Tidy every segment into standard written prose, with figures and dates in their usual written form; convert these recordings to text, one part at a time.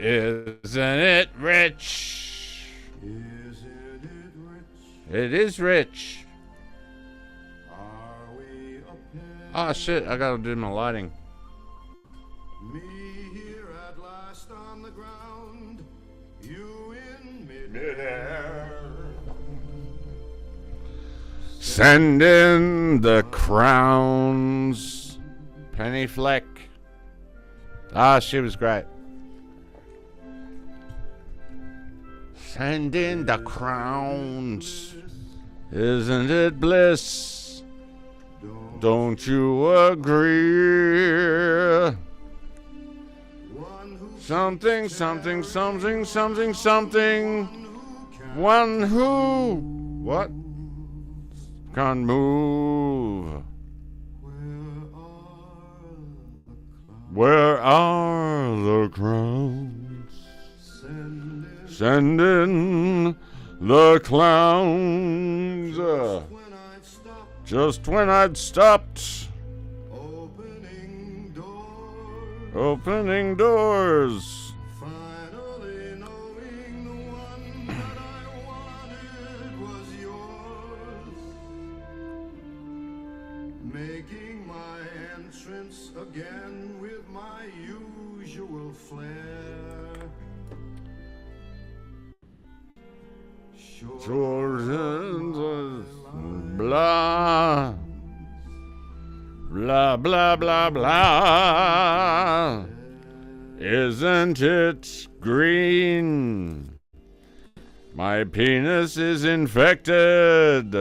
Isn't it rich? Isn't it rich? It is rich. Are we a pair? Oh shit, I gotta do my lighting. Me here at last on the ground, you in midair. Send in the crowns. Penny Fleck. Ah, she was great. Send in the crowns. Isn't it bliss? Don't you agree? Something, something, something, something, something. One who. What? Can't move. Where are the crowns? Send in the clowns. Just when I'd stopped opening doors. Finally knowing the one that I wanted was yours. Making my entrance again with my usual flair. Blah. Blah, blah, blah, blah. Isn't it green? My penis is infected.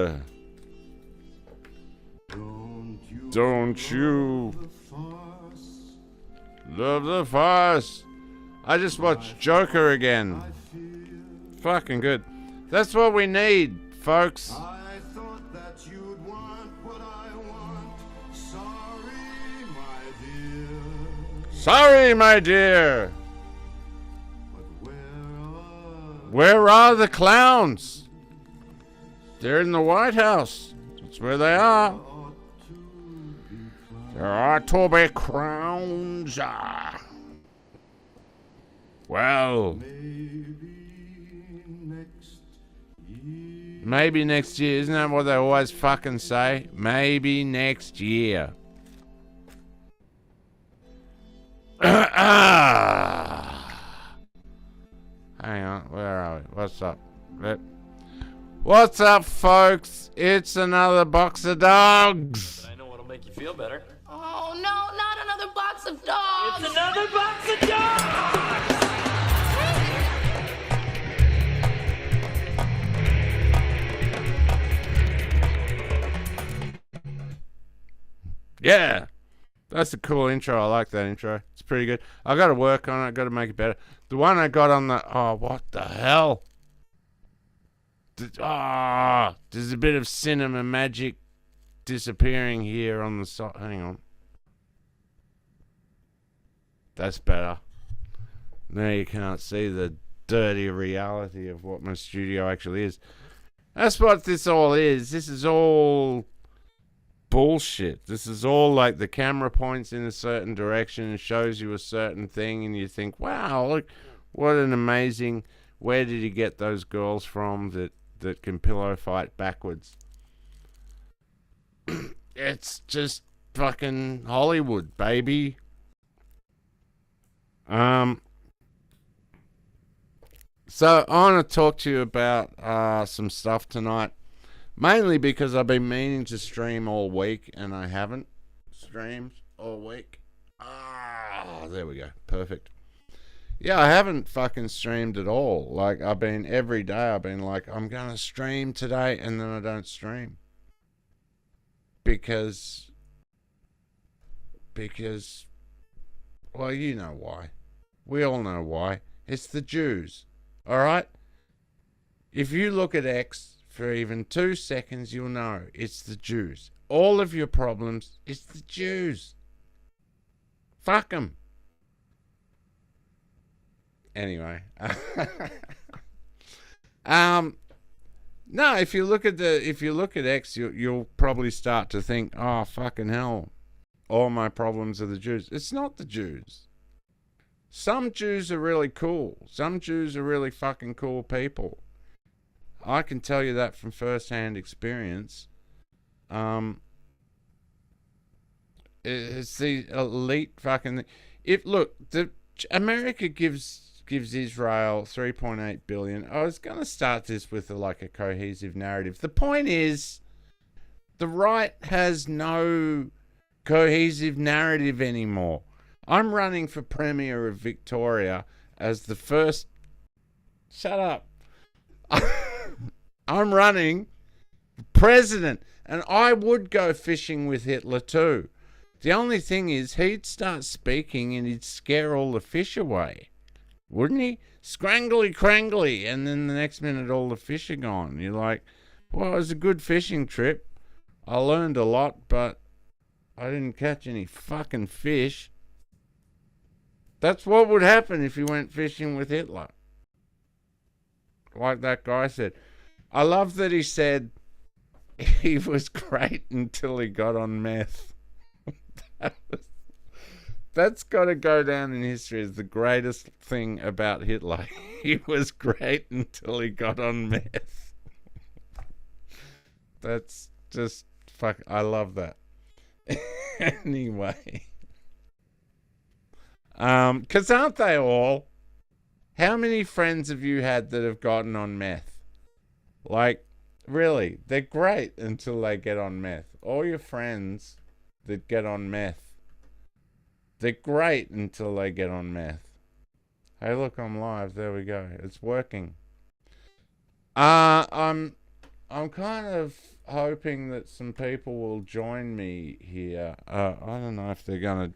Don't you love the farce? I just watched Joker again. Fucking good. That's what we need, folks. I thought that you'd want what I want. Sorry, my dear. Sorry, my dear. But Where are the clowns? They're in the White House. That's where they are. There ought to be crowns. Well, maybe next year. Isn't that what they always fucking say? Maybe next year. Hang on, where are we? What's up? What's up, folks? It's another box of dogs. I know what'll make you feel better. Oh no, not another box of dogs! It's another box of dogs! Yeah, that's a cool intro. I like that intro. It's pretty good. I got to work on it. I got to make it better. The one I got on the... Oh, what the hell? There's a bit of cinema magic disappearing here on the side. Hang on. That's better. Now you can't see the dirty reality of what my studio actually is. That's what this all is. This is all bullshit. This is all like the camera points in a certain direction and shows you a certain thing, and you think, wow, look, what an amazing... Where did he get those girls from that can pillow fight backwards? It's just fucking Hollywood, baby. So I want to talk to you about some stuff tonight, mainly because I've been meaning to stream all week and I haven't streamed all week. There we go, perfect. Yeah, I haven't fucking streamed at all. Like, I've been every day, I've been like, I'm gonna stream today, and then I don't stream because, well, you know why. We all know why. It's the Jews. Alright? If you look at X for even 2 seconds, you'll know it's the Jews. All of your problems, it's the Jews. Fuck them. Anyway. No, if you look at X, you'll probably start to think, oh, fucking hell. All my problems are the Jews. It's not the Jews. Some Jews are really cool. Some Jews are really fucking cool people. I can tell you that from first-hand experience. It's the elite fucking. America gives Israel 3.8 billion. I was gonna start this with a cohesive narrative. The point is, the right has no cohesive narrative anymore. I'm running for Premier of Victoria as the first. Shut up. I'm running for president, and I would go fishing with Hitler too. The only thing is, he'd start speaking and he'd scare all the fish away, wouldn't he? Scrangly crangly, and then the next minute all the fish are gone. You're like, well, it was a good fishing trip. I learned a lot, but I didn't catch any fucking fish. That's what would happen if you went fishing with Hitler. Like that guy said. I love that he said he was great until he got on meth. That's got to go down in history as the greatest thing about Hitler. He was great until he got on meth. That's just fuck. I love that. Anyway, because aren't they all? How many friends have you had that have gotten on meth? Like, really, they're great until they get on meth. All your friends that get on meth, they're great until they get on meth. Hey, look, I'm live. There we go. It's working. I'm kind of hoping that some people will join me here. I don't know if they're gonna.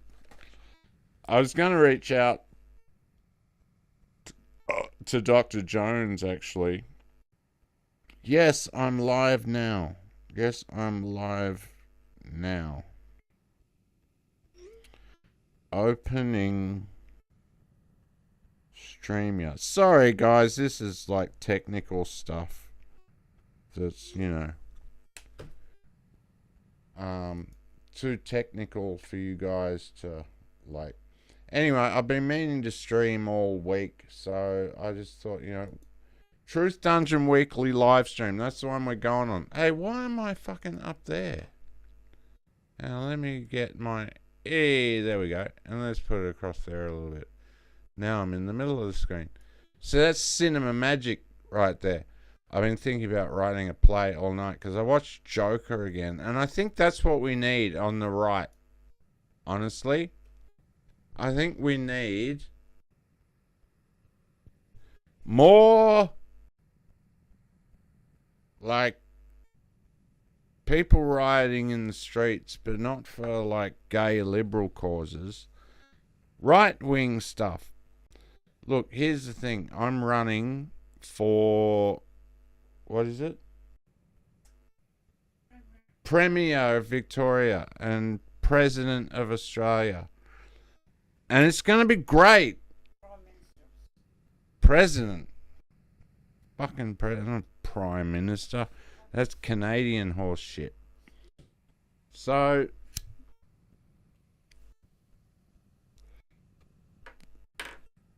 I was gonna reach out to Dr. Jones, actually. Yes, I'm live now. Yes, I'm live now. Opening StreamYard. Sorry, guys, this is like technical stuff. That's, too technical for you guys to like. Anyway, I've been meaning to stream all week, so I just thought, Truth Dungeon Weekly live stream. That's the one we're going on. Hey, why am I fucking up there? Now let me get my. Hey, there we go. And let's put it across there a little bit. Now I'm in the middle of the screen. So that's cinema magic right there. I've been thinking about writing a play all night because I watched Joker again. And I think that's what we need on the right. Honestly. I think we need more like people rioting in the streets, but not for like gay liberal causes. Right-wing stuff. Look, here's the thing. I'm running for, what is it? Premier of Victoria and President of Australia. And it's going to be great. President. Fucking president. Prime Minister. That's Canadian horse shit. So,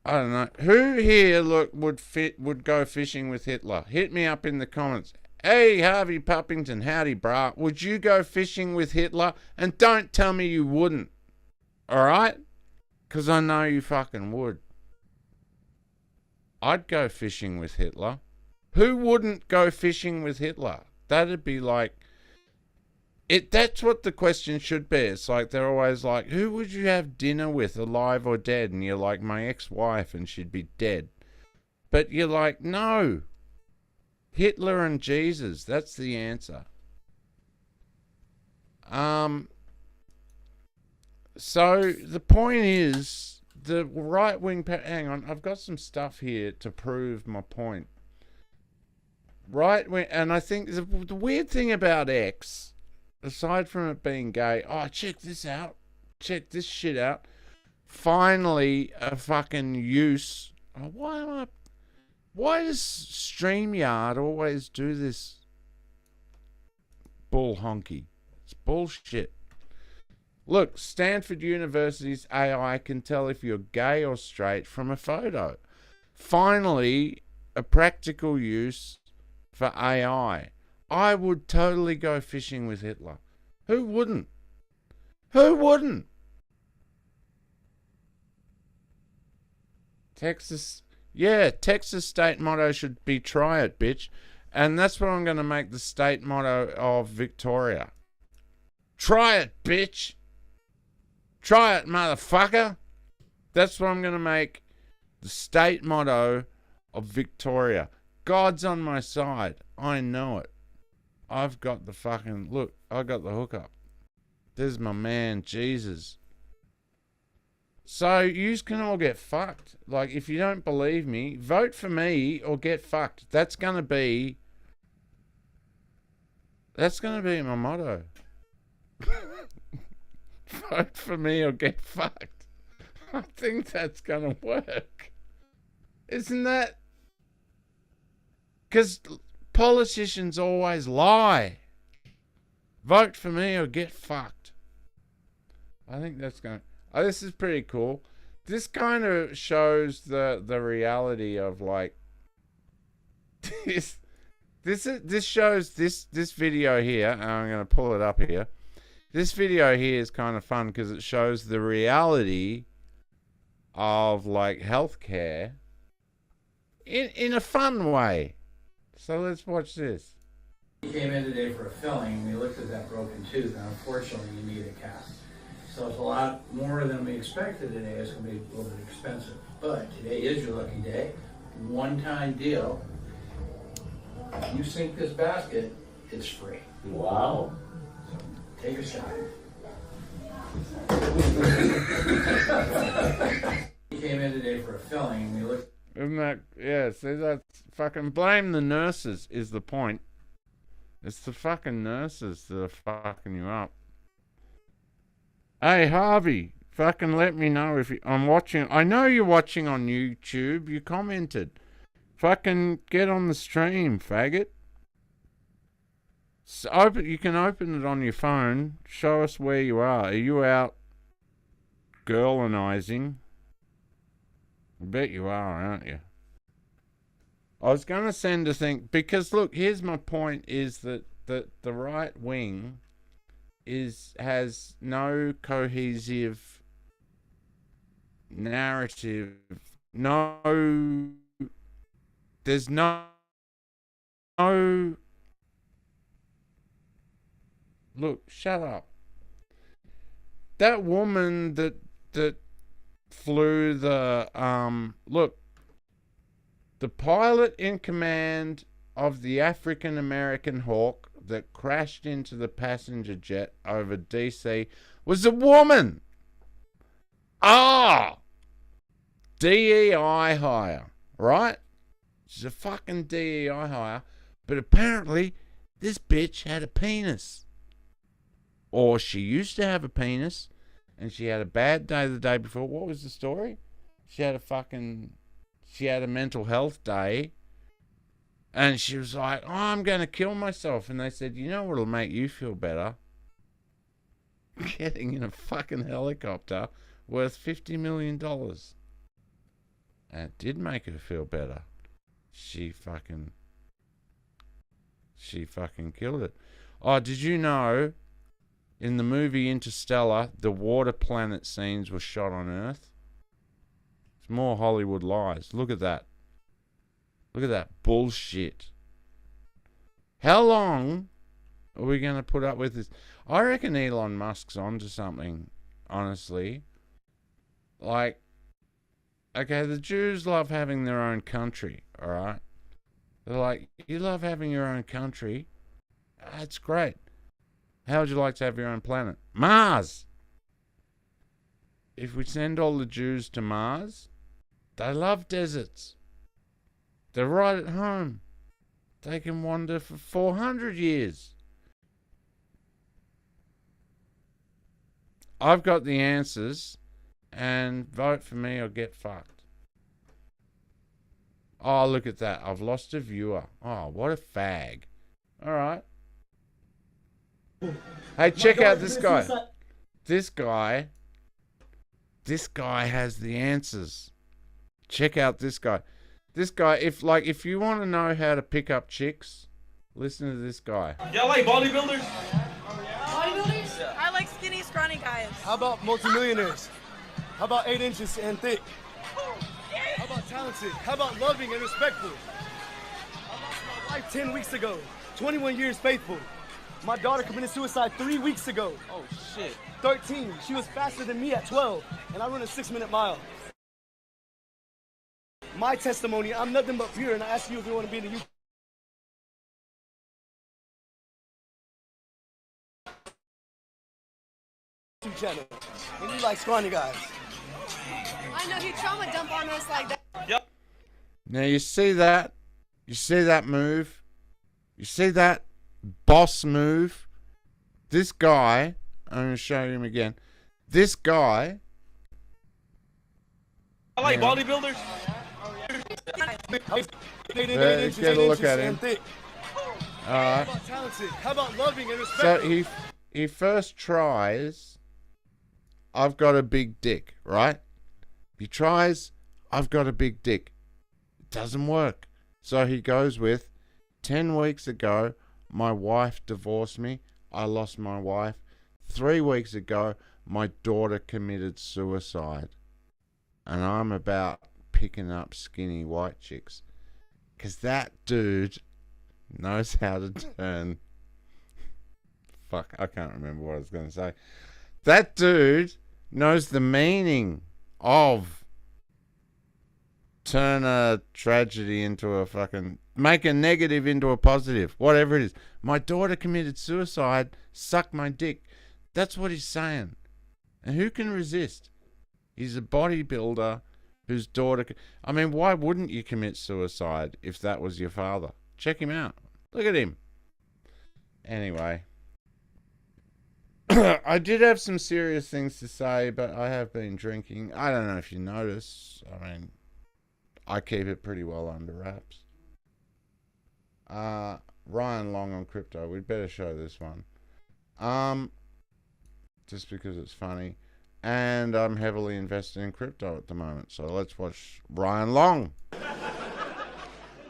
I don't know. Who here would go fishing with Hitler? Hit me up in the comments. Hey, Harvey Puppington, howdy, brah. Would you go fishing with Hitler? And don't tell me you wouldn't. Alright? Because I know you fucking would. I'd go fishing with Hitler. Who wouldn't go fishing with Hitler? That'd be like... That's what the question should be. It's like they're always like, who would you have dinner with, alive or dead? And you're like, my ex-wife, and she'd be dead. But you're like, no. Hitler and Jesus. That's the answer. So the point is, the right-wing... Hang on, I've got some stuff here to prove my point. Right-wing... And I think the weird thing about X... Aside from it being gay, check this out. Check this shit out. Finally, a fucking use. Why does StreamYard always do this bull honky? It's bullshit. Look, Stanford University's AI can tell if you're gay or straight from a photo. Finally, a practical use for AI. I would totally go fishing with Hitler. Who wouldn't? Who wouldn't? Texas state motto should be try it, bitch. And that's what I'm going to make the state motto of Victoria. Try it, bitch. Try it, motherfucker. That's what I'm going to make the state motto of Victoria. God's on my side. I know it. I've got the fucking... Look, I got the hookup. There's my man, Jesus. So, you can all get fucked. Like, if you don't believe me, vote for me or get fucked. That's going to be my motto. Vote for me or get fucked. I think that's going to work. Isn't that? Because politicians always lie. Vote for me or get fucked. I think that's going to... Oh, this is pretty cool. This kind of shows the reality of, like... This shows this video here, and I'm going to pull it up here. This video here is kind of fun because it shows the reality of, like, healthcare in a fun way. So let's watch this. We came in today for a filling. We looked at that broken tooth, and unfortunately, you need a cast. So it's a lot more than we expected today. It's going to be a little bit expensive. But today is your lucky day. One-time deal. If you sink this basket, it's free. Wow. So take a shot. We came in today for a filling. We looked. Isn't that... Yeah, see, that's fucking... Blame the nurses is the point. It's the fucking nurses that are fucking you up. Hey, Harvey, fucking let me know if I'm watching. I know you're watching on YouTube. You commented. Fucking get on the stream, faggot. You can open it on your phone. Show us where you are. Are you out girlinizing? I bet you are, aren't you? I was going to send a thing, because look, here's my point, is that the right wing has no cohesive narrative. There's no look, shut up. That woman that flew the look, the pilot in command of the African American Hawk that crashed into the passenger jet over DC was a woman. DEI hire, right? She's a fucking DEI hire, but apparently this bitch had a penis. Or she used to have a penis, and she had a bad day the day before. What was the story? She had a mental health day, and she was like, oh, I'm going to kill myself. And they said, you know what'll make you feel better? Getting in a fucking helicopter worth $50 million. And it did make her feel better. She fucking killed it. Oh, did you know in the movie Interstellar, the water planet scenes were shot on Earth? It's more Hollywood lies. Look at that. Look at that bullshit. How long are we going to put up with this? I reckon Elon Musk's onto something, honestly. Like, okay, the Jews love having their own country, all right? They're like, you love having your own country? That's great. How would you like to have your own planet? Mars! If we send all the Jews to Mars, they love deserts. They're right at home. They can wander for 400 years. I've got the answers, and vote for me or get fucked. Oh, look at that. I've lost a viewer. Oh, what a fag. All right. Hey, check out this guy. This guy has the answers. Check out this guy. This guy, if you want to know how to pick up chicks, listen to this guy. Y'all like bodybuilders? Bodybuilders? I like skinny, scrawny guys. How about multimillionaires? How about 8 inches and thick? How about talented? How about loving and respectful? I lost my wife 10 weeks ago. 21 years faithful. My daughter committed suicide 3 weeks ago. Oh, shit. 13. She was faster than me at 12, and I run a 6-minute mile. My testimony, I'm nothing but pure, and I ask you if you want to be in the YouTube channel. And you like scrawny guys. I know he trauma dump on us like that. Yep. Now you see that? You see that move? You see that boss move? This guy, I'm going to show him again. This guy. I like bodybuilders? Let's get a look at him. How about talented? How about loving and respectful? So he first tries, I've got a big dick, right? He tries, I've got a big dick. It doesn't work. So he goes with, 10 weeks ago, my wife divorced me. I lost my wife. 3 weeks ago, my daughter committed suicide. And I'm about picking up skinny white chicks. Because that dude knows how to turn... Fuck, I can't remember what I was going to say. That dude knows the meaning of turn a tragedy into a fucking... Make a negative into a positive. Whatever it is. My daughter committed suicide. Suck my dick. That's what he's saying. And who can resist? He's a bodybuilder whose daughter... I mean, why wouldn't you commit suicide if that was your father? Check him out. Look at him. Anyway. I did have some serious things to say, but I have been drinking. I don't know if you notice. I mean, I keep it pretty well under wraps. Ryan Long on crypto. We'd better show this one. Just because it's funny. And I'm heavily invested in crypto at the moment. So let's watch Ryan Long.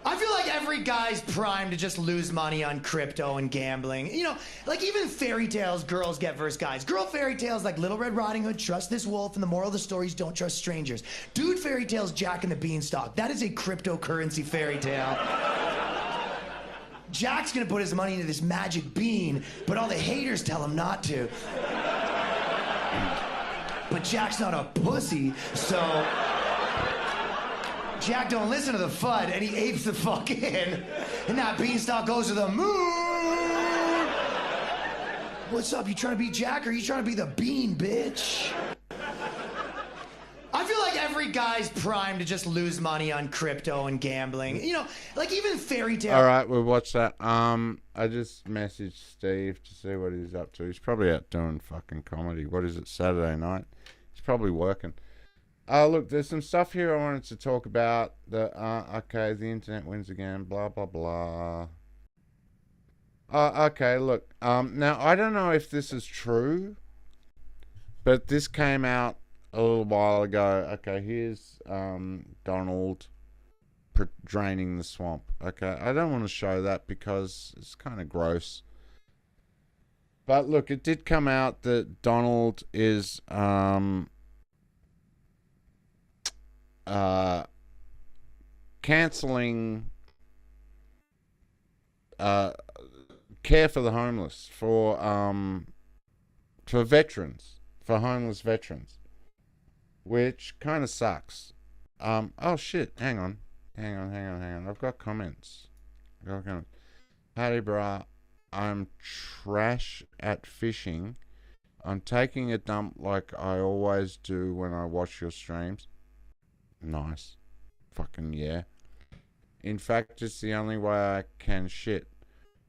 I feel like every guy's primed to just lose money on crypto and gambling. You know, like even fairy tales girls get versus guys. Girl fairy tales like Little Red Riding Hood, trust this wolf, and the moral of the story is don't trust strangers. Dude fairy tales Jack and the Beanstalk. That is a cryptocurrency fairy tale. Jack's gonna put his money into this magic bean, but all the haters tell him not to. But Jack's not a pussy, so Jack don't listen to the FUD, and he apes the fuck in. And that beanstalk goes to the moon. What's up? You trying to be Jack, or you trying to be the bean, bitch? I feel like every guy's primed to just lose money on crypto and gambling. You know, like even fairy tale. All right, we'll watch that. I just messaged Steve to see what he's up to. He's probably out doing fucking comedy. What is it, Saturday night? He's probably working. Look, there's some stuff here I wanted to talk about. Okay, the internet wins again. Blah blah blah. Okay, look. Now I don't know if this is true, but this came out a little while ago. Okay, here's Donald draining the swamp. Okay, I don't want to show that because it's kind of gross. But look, it did come out that Donald is cancelling care for the homeless for veterans, for homeless veterans. Which kind of sucks. Oh shit, hang on. I've got comments. Paddy brah, I'm trash at fishing. I'm taking a dump like I always do when I watch your streams. Nice. Fucking yeah. In fact, it's the only way I can shit.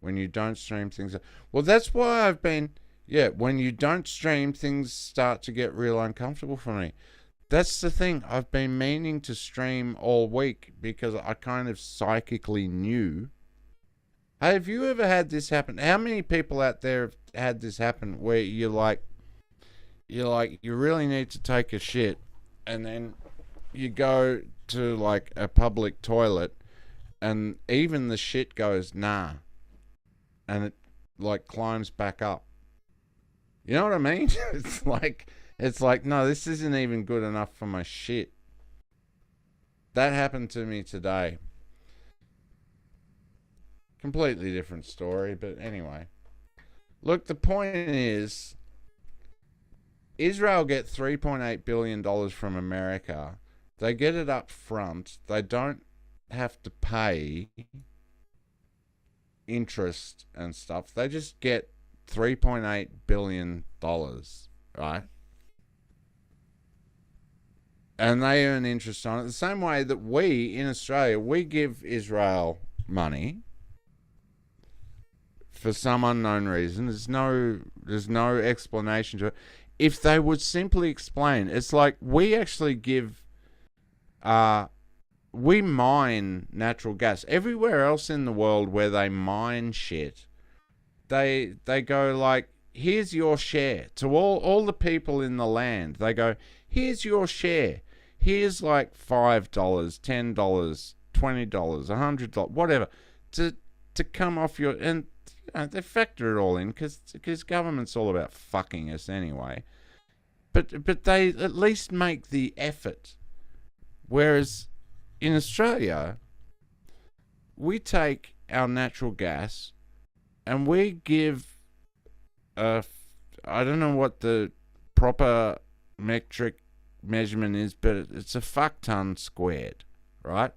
When you don't stream things... Well, that's why I've been... Yeah, when you don't stream, things start to get real uncomfortable for me. That's the thing. I've been meaning to stream all week because I kind of psychically knew. Hey, have you ever had this happen? How many people out there have had this happen where you're like, you're like, you really need to take a shit, and then you go to like a public toilet, and even the shit goes nah, and it like climbs back up. You know what I mean? It's like no, this isn't even good enough for my shit. That happened to me today. Completely different story, but anyway. Look, the point is, Israel get $3.8 billion from America. They get it up front. They don't have to pay interest and stuff. They just get $3.8 billion, right? And they earn interest on it the same way that we in Australia, we give Israel money for some unknown reason. There's no explanation to it. If they would simply explain, it's like we actually give, we mine natural gas. Everywhere else in the world where they mine shit, they go like, here's your share. To all the people in the land, they go, here's your share. Here's like $5, $10, $20, $100, whatever, to come off your, and they factor it all in because government's all about fucking us anyway. But they at least make the effort. Whereas in Australia, we take our natural gas and we give, I don't know what the proper metric measurement is, but it's a fuck ton squared, right?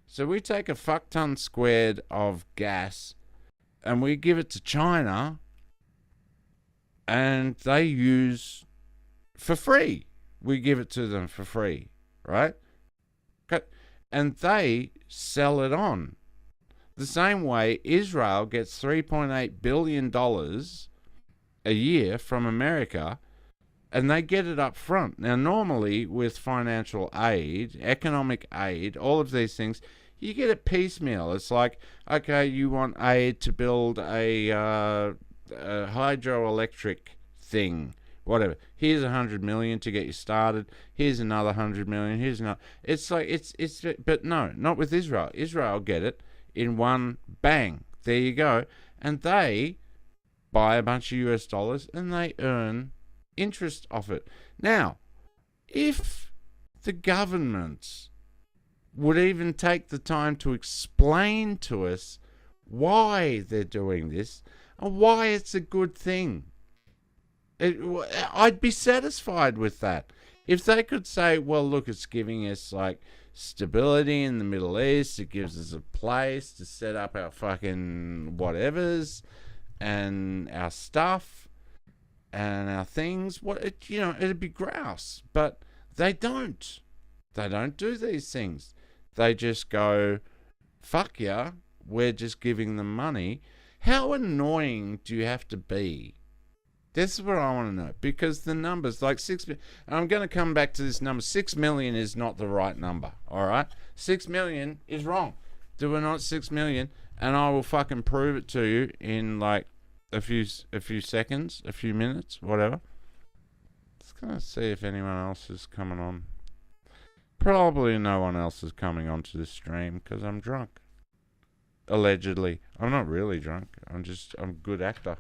So we take a fuck ton squared of gas and we give it to China, and they use for free. We give it to them for free, right? And they sell it on. The same way Israel gets $3.8 billion a year from America, and they get it up front. Now, normally with financial aid, economic aid, all of these things, you get it piecemeal. It's like, okay, you want aid to build a hydroelectric thing, whatever. Here's $100 million to get you started. Here's another $100 million. Here's another. It's like but no, not with Israel. Israel get it in one bang. There you go, and they buy a bunch of US dollars and they earn interest off it. Now, if the government would even take the time to explain to us why they're doing this and why it's a good thing, I'd be satisfied with that. If they could say, well, look, it's giving us like stability in the Middle East, it gives us a place to set up our fucking whatevers and our stuff and our things, it'd be grouse. But they don't. They don't do these things. They just go, fuck yeah, we're just giving them money. How annoying do you have to be? This is what I want to know. Because the numbers, like 6 million, I'm going to come back to this number. 6 million is not the right number, all right? 6 million is wrong. Do it not 6 million, and I will fucking prove it to you in like a few seconds, a few minutes, whatever. Just going to see if anyone else is coming on. Probably no one else is coming onto this stream because I'm drunk. Allegedly. I'm not really drunk. I'm a good actor.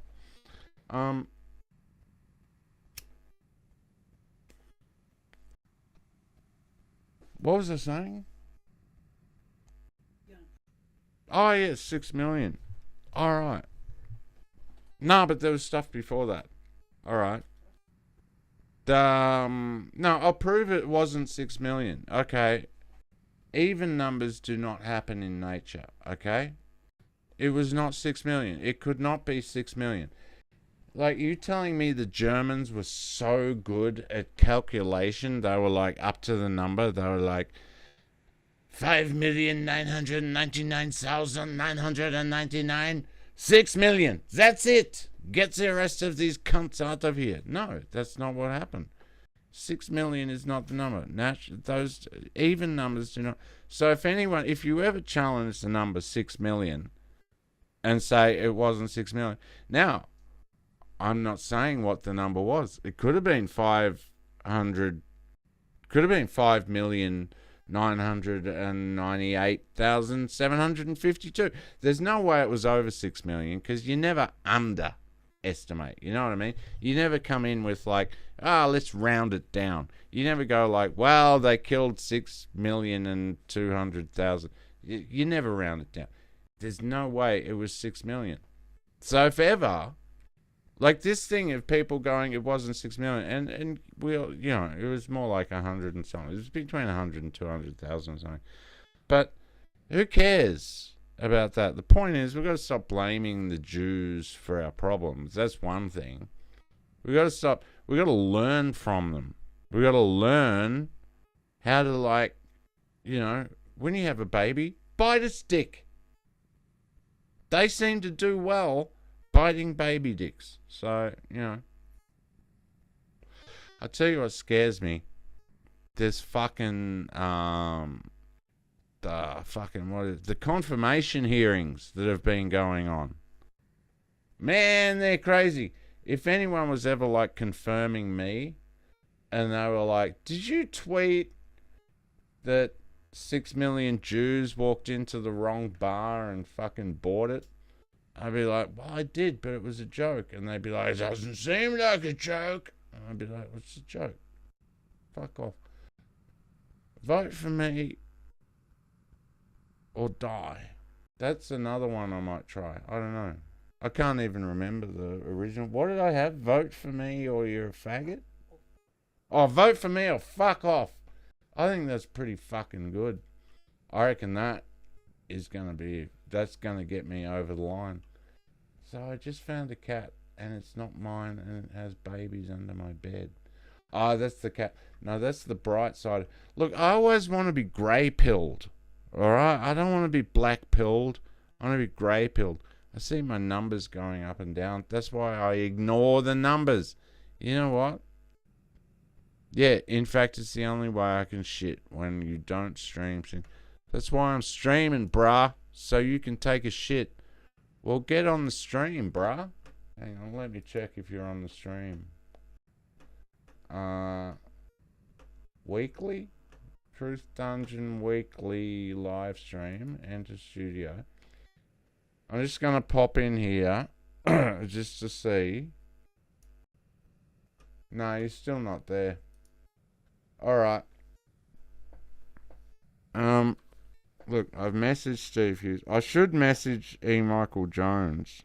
What was I saying? Oh, yeah, 6 million. All right. No, but there was stuff before that. All right. No, I'll prove it wasn't 6 million. Okay. Even numbers do not happen in nature. Okay. It was not 6 million. It could not be 6 million. Like, you telling me the Germans were so good at calculation, they were like up to the number, they were like 5,999,999, 6 million. That's it. Get the rest of these cunts out of here. No, that's not what happened. 6 million is not the number. Those even numbers do not. So if you ever challenge the number 6 million and say it wasn't 6 million. Now, I'm not saying what the number was. It could have been 500. Could have been 5,998,752. There's no way it was over 6 million because you never underestimate. You know what I mean? You never come in with like, let's round it down. You never go like, well, they killed 6,200,000. You never round it down. There's no way it was 6 million. So if ever, like this thing of people going, it wasn't 6 million, and we'll, it was more like 100 and something. It was between 100 and 200,000 or something. But who cares about that? The point is, we've got to stop blaming the Jews for our problems. That's one thing. We've got to stop. We've got to learn from them. We've got to learn how to, like, when you have a baby, bite a stick. They seem to do well biting baby dicks. So, I tell you what scares me. There's fucking, the confirmation hearings that have been going on. Man, they're crazy. If anyone was ever, like, confirming me, and they were like, did you tweet that 6 million Jews walked into the wrong bar and fucking bought it? I'd be like, well, I did, but it was a joke. And they'd be like, it doesn't seem like a joke. And I'd be like, what's the joke? Fuck off. Vote for me or die. That's another one I might try. I don't know. I can't even remember the original. What did I have? Vote for me or you're a faggot? Oh, vote for me or fuck off. I think that's pretty fucking good. I reckon that's going to get me over the line. So I just found a cat, and it's not mine, and it has babies under my bed. Oh, that's the cat. No, that's the bright side. Look, I always want to be grey-pilled, alright? I don't want to be black-pilled. I want to be grey-pilled. I see my numbers going up and down. That's why I ignore the numbers. You know what? Yeah, in fact, it's the only way I can shit when you don't stream. That's why I'm streaming, bruh, so you can take a shit. Well, get on the stream, bruh. Hang on, let me check if you're on the stream. Weekly? Truth Dungeon weekly live stream. Enter studio. I'm just going to pop in here just to see. No, you're still not there. Alright. Look, I've messaged Steve Hughes. I should message E. Michael Jones.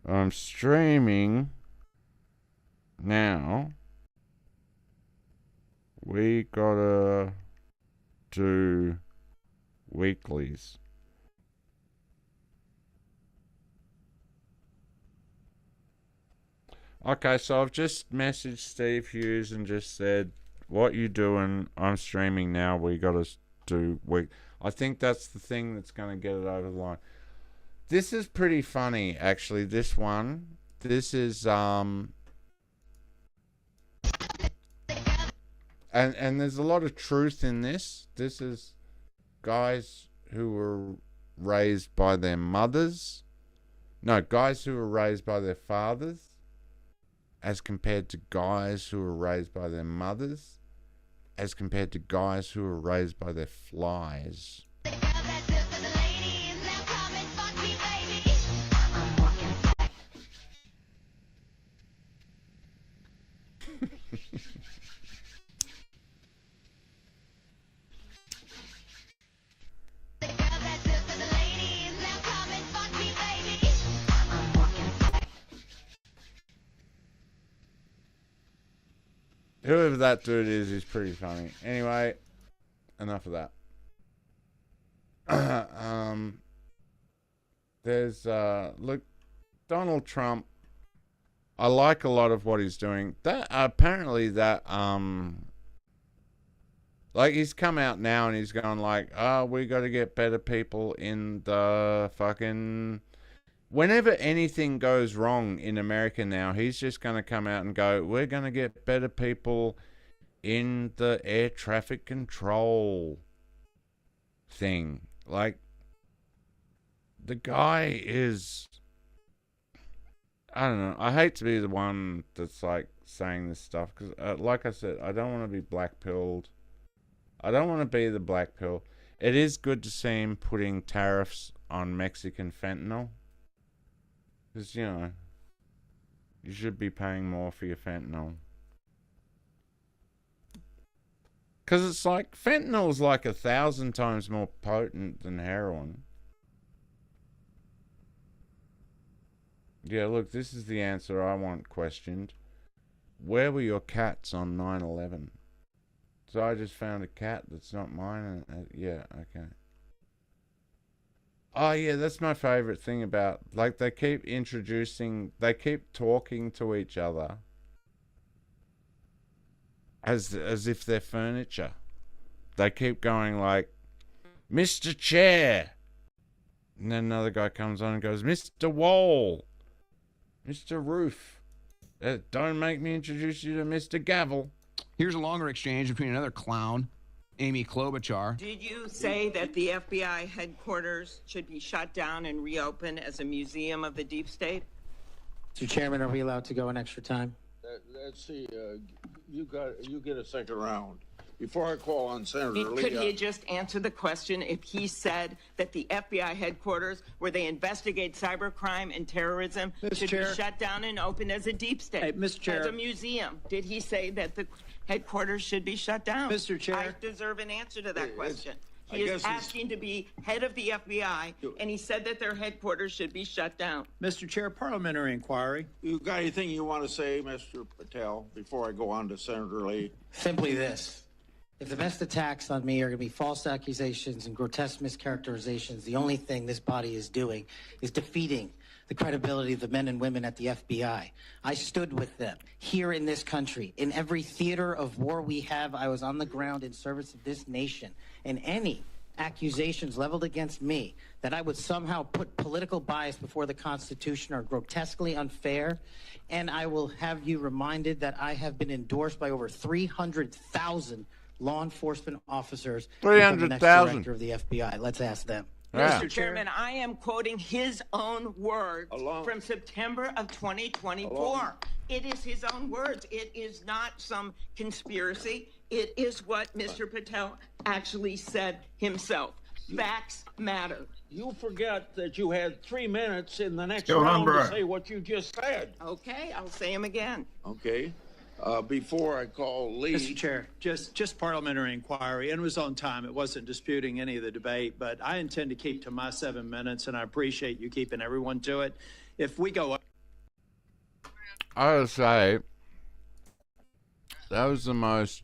I'm streaming now. We gotta do weeklies. Okay, so I've just messaged Steve Hughes and just said, what you doing? I'm streaming now. We got to do week. I think that's the thing that's going to get it over the line. This is pretty funny, actually. This one. This is and there's a lot of truth in this. This is guys who were raised by their mothers. No, guys who were raised by their fathers, as compared to guys who were raised by their mothers, as compared to guys who were raised by their flies. Whoever that dude is pretty funny. Anyway, enough of that. There's look, Donald Trump. I like a lot of what he's doing. That apparently that like he's come out now and he's going like, we got to get better people in the fucking. Whenever anything goes wrong in America now, he's just going to come out and go, we're going to get better people in the air traffic control thing. Like, the guy is I don't know. I hate to be the one that's like saying this stuff because, like I said, I don't want to be black pilled. I don't want to be the black pill. It is good to see him putting tariffs on Mexican fentanyl. Because, you know, you should be paying more for your fentanyl. Because it's like, fentanyl's like 1,000 times more potent than heroin. Yeah, look, this is the answer I want questioned. Where were your cats on 9/11? So I just found a cat that's not mine. And, yeah, okay. Oh, yeah, that's my favorite thing about... Like, they keep talking to each other as if they're furniture. They keep going like, Mr. Chair. And then another guy comes on and goes, Mr. Wall. Mr. Roof. Don't make me introduce you to Mr. Gavel. Here's a longer exchange between another clown, Amy Klobuchar. Did you say that the FBI headquarters should be shut down and reopened as a museum of the deep state? Mr. Chairman, are we allowed to go an extra time? Let's see, you get a second round. Before I call on Senator Lee... Could he just answer the question if he said that the FBI headquarters, where they investigate cybercrime and terrorism, should be shut down and opened as a deep state? Hey, Mr. Chair. As a museum. Did he say that the headquarters should be shut down? Mr. Chair. I deserve an answer to that question. He is asking to be head of the FBI, and he said that their headquarters should be shut down. Mr. Chair, parliamentary inquiry. You got anything you want to say, Mr. Patel, before I go on to Senator Lee? Simply this. If the best attacks on me are going to be false accusations and grotesque mischaracterizations, the only thing this body is doing is defeating the credibility of the men and women at the FBI. I stood with them here in this country. In every theater of war we have, I was on the ground in service of this nation. And any accusations leveled against me that I would somehow put political bias before the Constitution are grotesquely unfair. And I will have you reminded that I have been endorsed by over 300,000 law enforcement officers. 300,000. Director of the FBI. Let's ask them. Yeah. Mr. Chairman, I am quoting his own words from September of 2024. It is his own words. It is not some conspiracy. It is what Mr. Patel actually said himself. Facts matter. You forget that you had 3 minutes in the next round to say what you just said. Okay, I'll say him again. Okay. Before I call Lee... Mr. Chair, just parliamentary inquiry, and it was on time. It wasn't disputing any of the debate, but I intend to keep to my 7 minutes, and I appreciate you keeping everyone to it. If we go... I would say that was the most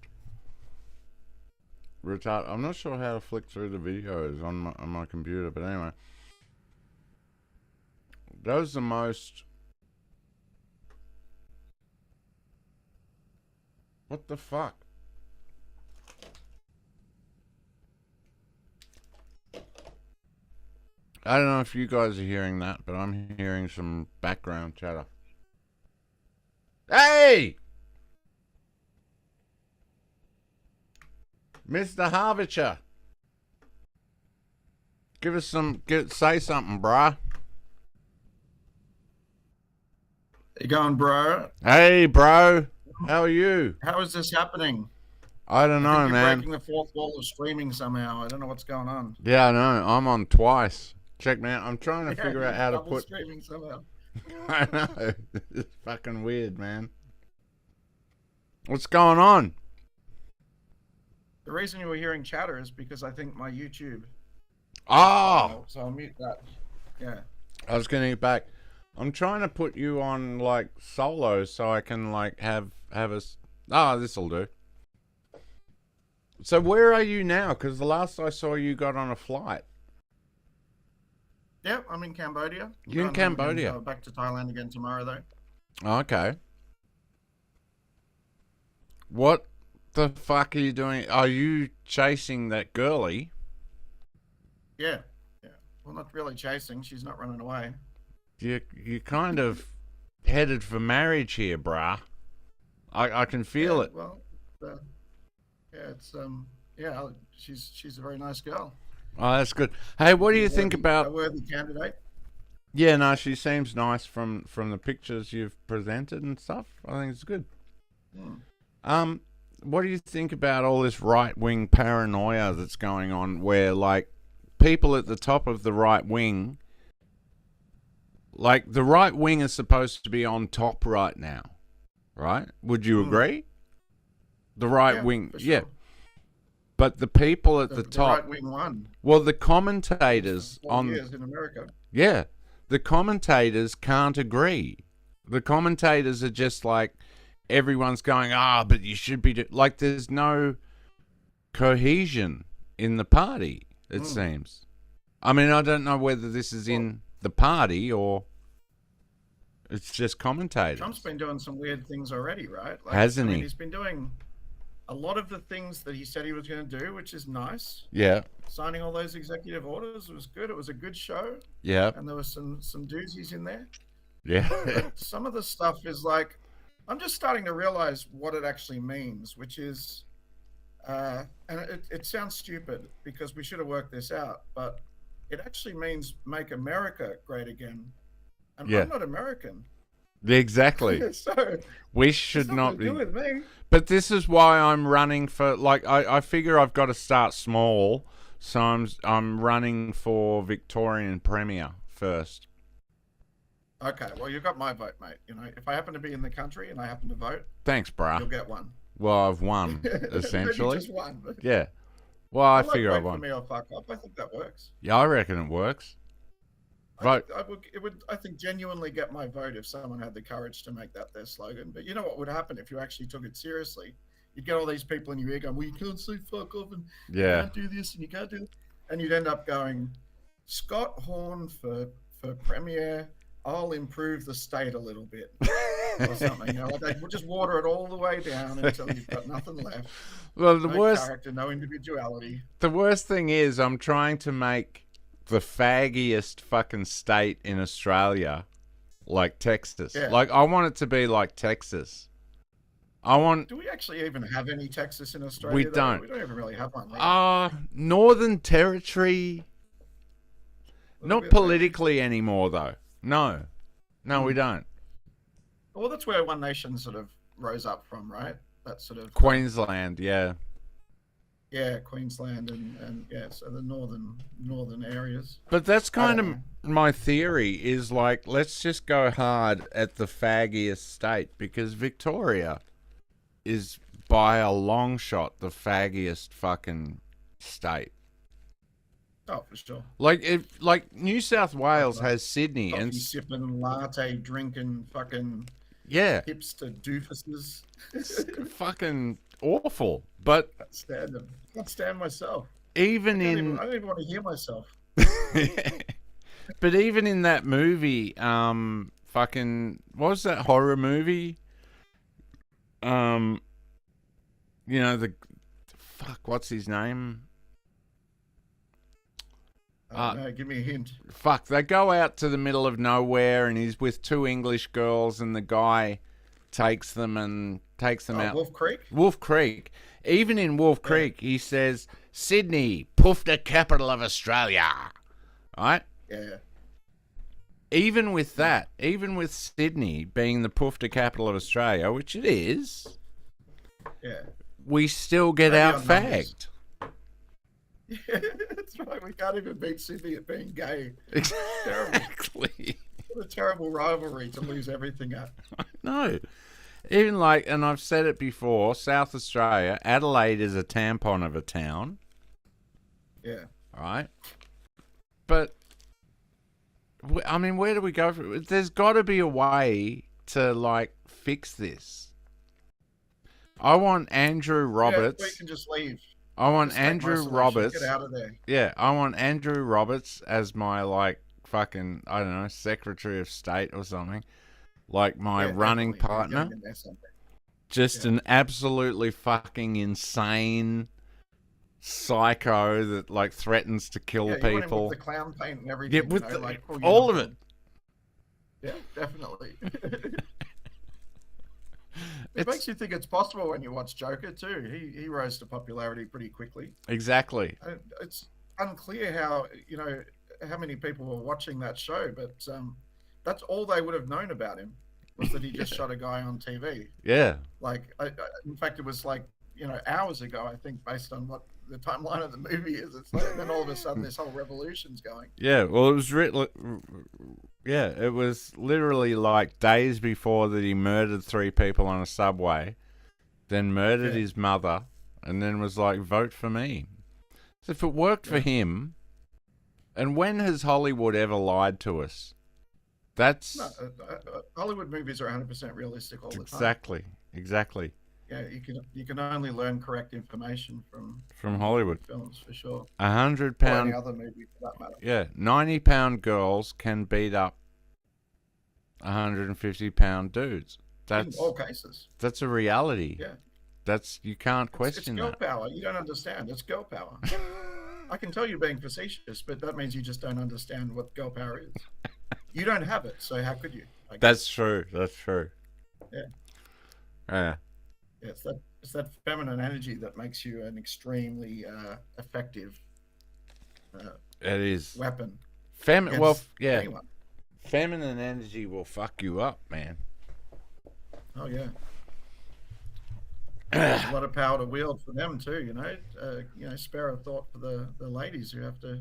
retarded... I'm not sure how to flick through the videos on my computer, but anyway. That was the most... What the fuck? I don't know if you guys are hearing that, but I'm hearing some background chatter. Hey! Mr. Harvicher. Give us say something, bruh. You going, bro? Hey, bro. How are you? How is this happening? I don't know, man. Breaking the fourth wall of streaming somehow. I don't know what's going on. Yeah, I know. I'm on twice. Check me out. I'm trying to figure out how to put... streaming somehow. I know. It's fucking weird, man. What's going on? The reason you were hearing chatter is because I think my YouTube... Oh! So I'll mute that. Yeah. I was going to get back. I'm trying to put you on, like, solo so I can, like, have us... Ah, this'll do. So where are you now? Because the last I saw you got on a flight. Yeah, I'm in Cambodia. You're in Cambodia? Back to Thailand again tomorrow, though. Okay. What the fuck are you doing? Are you chasing that girlie? Yeah. Yeah. Well, not really chasing. She's not running away. You kind of headed for marriage here, brah. I can feel it. Well, yeah, it's she's a very nice girl. Oh, that's good. Hey, what do you think about... A worthy candidate. Yeah, no, she seems nice from the pictures you've presented and stuff. I think it's good. What do you think about all this right-wing paranoia that's going on where, like, people at the top of the right wing, like, the right wing is supposed to be on top right now, right? Would you agree? The right wing, for sure. yeah. But the people at the top... right wing won. Well, the commentators on... years in America. Yeah. The commentators can't agree. The commentators are just like, everyone's going, but you should be... Like, there's no cohesion in the party, it seems. I mean, I don't know whether this is in the party or it's just commentators. Trump's been doing some weird things already, right? Like, Hasn't he? He's been doing a lot of the things that he said he was going to do, which is nice. Yeah. Signing all those executive orders was good. It was a good show. Yeah. And there was some doozies in there. Yeah. But some of the stuff is like, I'm just starting to realize what it actually means, which is, and it sounds stupid because we should have worked this out, but it actually means make America great again. And I'm not American. Exactly. So we should not be. Do with me. But this is why I'm running for, like, I figure I've got to start small, so I'm running for Victorian Premier first. Okay, well, you've got my vote, mate. You know, if I happen to be in the country and I happen to vote, Thanks, bruh. you'll get one. Well, I've won, essentially. Maybe just one. But Yeah. Well, I like, figure vote I've won. for me or fuck off. I think that works. Yeah, I reckon it works. Vote. I think genuinely get my vote if someone had the courage to make that their slogan. But you know what would happen if you actually took it seriously? You'd get all these people in your ear going, well, you can't say fuck off and you can't do this and you can't do that. And you'd end up going, Scott Horn for Premier, I'll improve the state a little bit or something. You know, like we'll just water it all the way down until you've got nothing left. Well, the no worst character, no individuality. The worst thing is I'm trying to make the faggiest fucking state in Australia like Texas. Yeah. Like, I want it to be like Texas. Do we actually even have any Texas in Australia? We though? don't. We don't even really have one. Right? Northern Territory. Not politically anymore, though. No, we don't. Well, that's where One Nation sort of rose up from, right? That sort of Queensland, yeah. Yeah, Queensland and yeah, so the northern areas. But that's kind of my theory is like, let's just go hard at the faggiest state because Victoria is by a long shot the faggiest fucking state. Oh, for sure. Like New South Wales has Sydney Coffee and sipping, latte drinking, fucking hipster doofuses. It's fucking awful. But can't stand myself. I don't even want to hear myself. But even in that movie, fucking what was that horror movie? You know what's his name? No, give me a hint. Fuck, they go out to the middle of nowhere and he's with two English girls and the guy takes them out. Wolf Creek? Wolf Creek. Even in Wolf Creek, he says, Sydney, poof, the capital of Australia. Right? Yeah. Even with that, even with Sydney being the poofta capital of Australia, which it is, we still get out-fagged. Yeah, that's right. We can't even beat Sydney at being gay. Exactly. What a terrible rivalry to lose everything at. No. Even like, and I've said it before, South Australia, Adelaide is a tampon of a town. Yeah. Right? But, I mean, where do we go from it? There's got to be a way to, like, fix this. I want Andrew Roberts. Yeah, we can just leave. I want Andrew Roberts. Get out of there. Yeah, I want Andrew Roberts as my, like, fucking, I don't know, Secretary of State or something. Like my running partner. Just an absolutely fucking insane psycho that, like, threatens to kill people. You want him with the clown paint and everything. Yeah, with all of it. Yeah, definitely. It makes you think it's possible when you watch Joker too. He rose to popularity pretty quickly. Exactly. It's unclear how, you know, how many people were watching that show, but that's all they would have known about him was that he just shot a guy on TV. Yeah. Like, in fact, it was like, hours ago, I think, based on what the timeline of the movie is. It's like, then all of a sudden this whole revolution's going. Yeah, well, it was it was literally like days before that he murdered 3 people on a subway, then murdered his mother, and then was like, vote for me. So if it worked for him, and when has Hollywood ever lied to us? That's... No, Hollywood movies are 100% realistic all the time. Exactly. Yeah, you can only learn correct information from Hollywood films, for sure. 100 Or any pound... other movie for that matter. Yeah, 90-pound girls can beat up 150-pound dudes. That's... In all cases. That's a reality. Yeah. You can't question it's girl that. power. You don't understand. It's girl power. I can tell you're being facetious, but that means you just don't understand what girl power is. You don't have it, so how could you? That's true. Yeah. Yeah. It's that feminine energy that makes you an extremely effective it is weapon. Anyone. Feminine energy will fuck you up, man. Oh yeah. There's a lot of power to wield for them too, spare a thought for the ladies who have to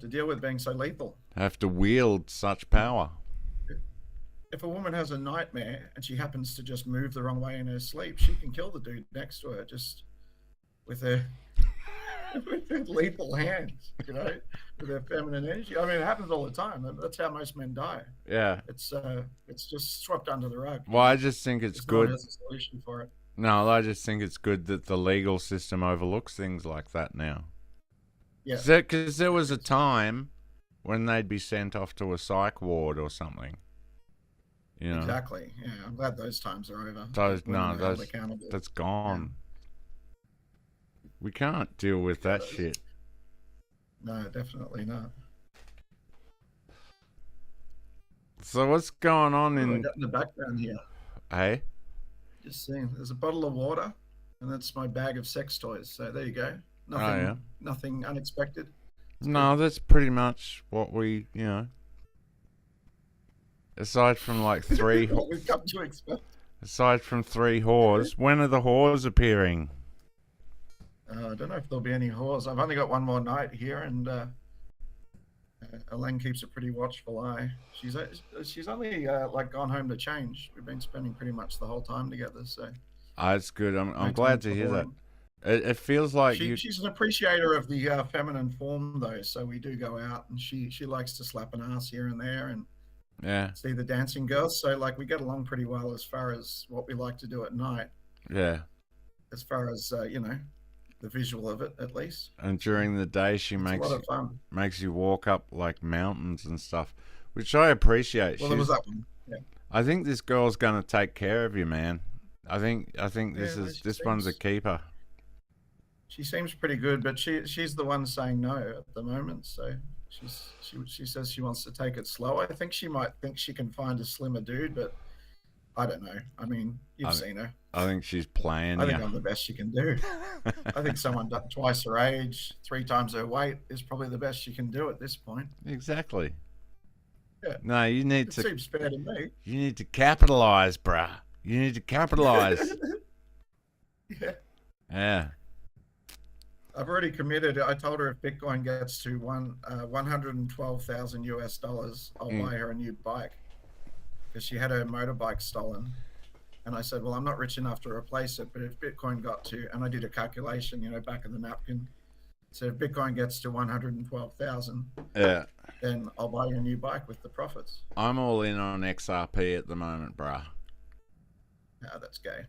deal with being so lethal. Have to wield such power. If a woman has a nightmare and she happens to just move the wrong way in her sleep, she can kill the dude next to her just with her lethal hands, with her feminine energy. I mean, it happens all the time. That's how most men die. Yeah. It's just swept under the rug. Well, I just think it's good. No one has a solution for it. No, I just think it's good that the legal system overlooks things like that now. Yeah. Because there was a time when they'd be sent off to a psych ward or something. Exactly. Yeah, I'm glad those times are over. That's gone. Yeah. We can't deal with that shit. No, definitely not. So what's going on in the background here? Hey? Just seeing, there's a bottle of water, and that's my bag of sex toys. So there you go. Nothing unexpected. No, that's pretty much what we, aside from like 3... what we've come to expect. Aside from 3 whores, when are the whores appearing? I don't know if there'll be any whores. I've only got one more night here, and Elaine keeps a pretty watchful eye. She's only gone home to change. We've been spending pretty much the whole time together, so. It's good. I'm glad to hear that. It feels like she's an appreciator of the feminine form, though. So we do go out, and she likes to slap an ass here and there, and see the dancing girls. So we get along pretty well as far as what we like to do at night. Yeah. As far as the visual of it, at least. And during the day, she makes you walk up like mountains and stuff, which I appreciate. Well, there was that one. Yeah. I think this girl's gonna take care of you, man. I think this one's a keeper. She seems pretty good, but she's the one saying no at the moment. So she says she wants to take it slow. I think she might think she can find a slimmer dude, but I don't know. I mean, you've seen her. I think she's playing. I think I'm the best she can do. I think someone twice her age, 3 times her weight is probably the best she can do at this point. Exactly. Yeah. No, you need to. It seems fair to me. You need to capitalize, bruh. You need to capitalize. Yeah. I've already committed. I told her if Bitcoin gets to $112,000 I'll buy her a new bike, because she had her motorbike stolen. And I said, well, I'm not rich enough to replace it, but if Bitcoin got to, and I did a calculation, back of the napkin. So if Bitcoin gets to 112,000, then I'll buy you a new bike with the profits. I'm all in on XRP at the moment, bruh. Oh, that's gay.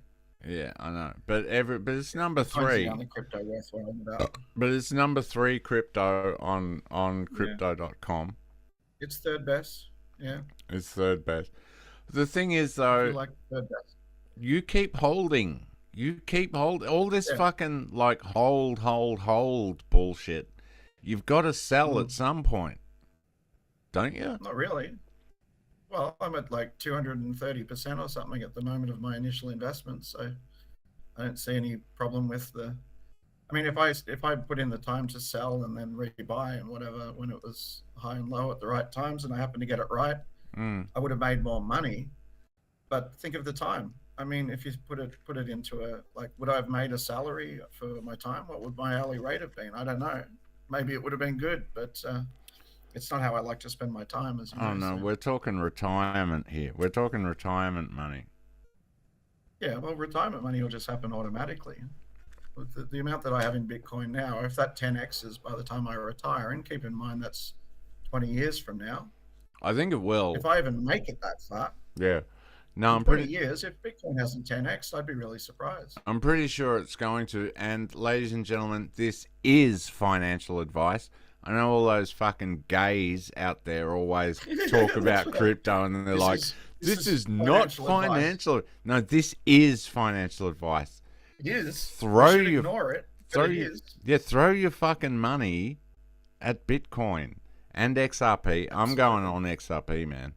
Yeah, I know, but it's number 3. The only crypto worth worrying about. But it's number 3 crypto on crypto.com. It's third best. Yeah. It's third best. The thing is, though, third best. You keep holding. All this fucking hold bullshit. You've got to sell at some point, don't you? Not really. Well, I'm at 230% or something at the moment of my initial investment, so I don't see any problem with the I mean, if I put in the time to sell and then rebuy and whatever when it was high and low at the right times, and I happened to get it right, I would have made more money. But think of the time. I mean, if you put it into a, like, would I have made a salary for my time? What would my hourly rate have been? I don't know. Maybe it would have been good, but it's not how I like to spend my time. As you know, no, so. we're talking retirement here. We're talking retirement money. Yeah, well, retirement money will just happen automatically. With the amount that I have in Bitcoin now, if that 10x's by the time I retire, and keep in mind that's 20 years from now. I think it will. If I even make it that far. Yeah. No, I'm 20 pretty years, if Bitcoin hasn't 10x, I'd be really surprised. I'm pretty sure it's going to. And ladies and gentlemen, this is financial advice. I know all those fucking gays out there always talk about crypto, and they're like, this is not financial. No, this is financial advice. It is. Throw you should your ignore it. throw It your is. yeah, throw your fucking money at Bitcoin and XRP. I'm going on XRP, man.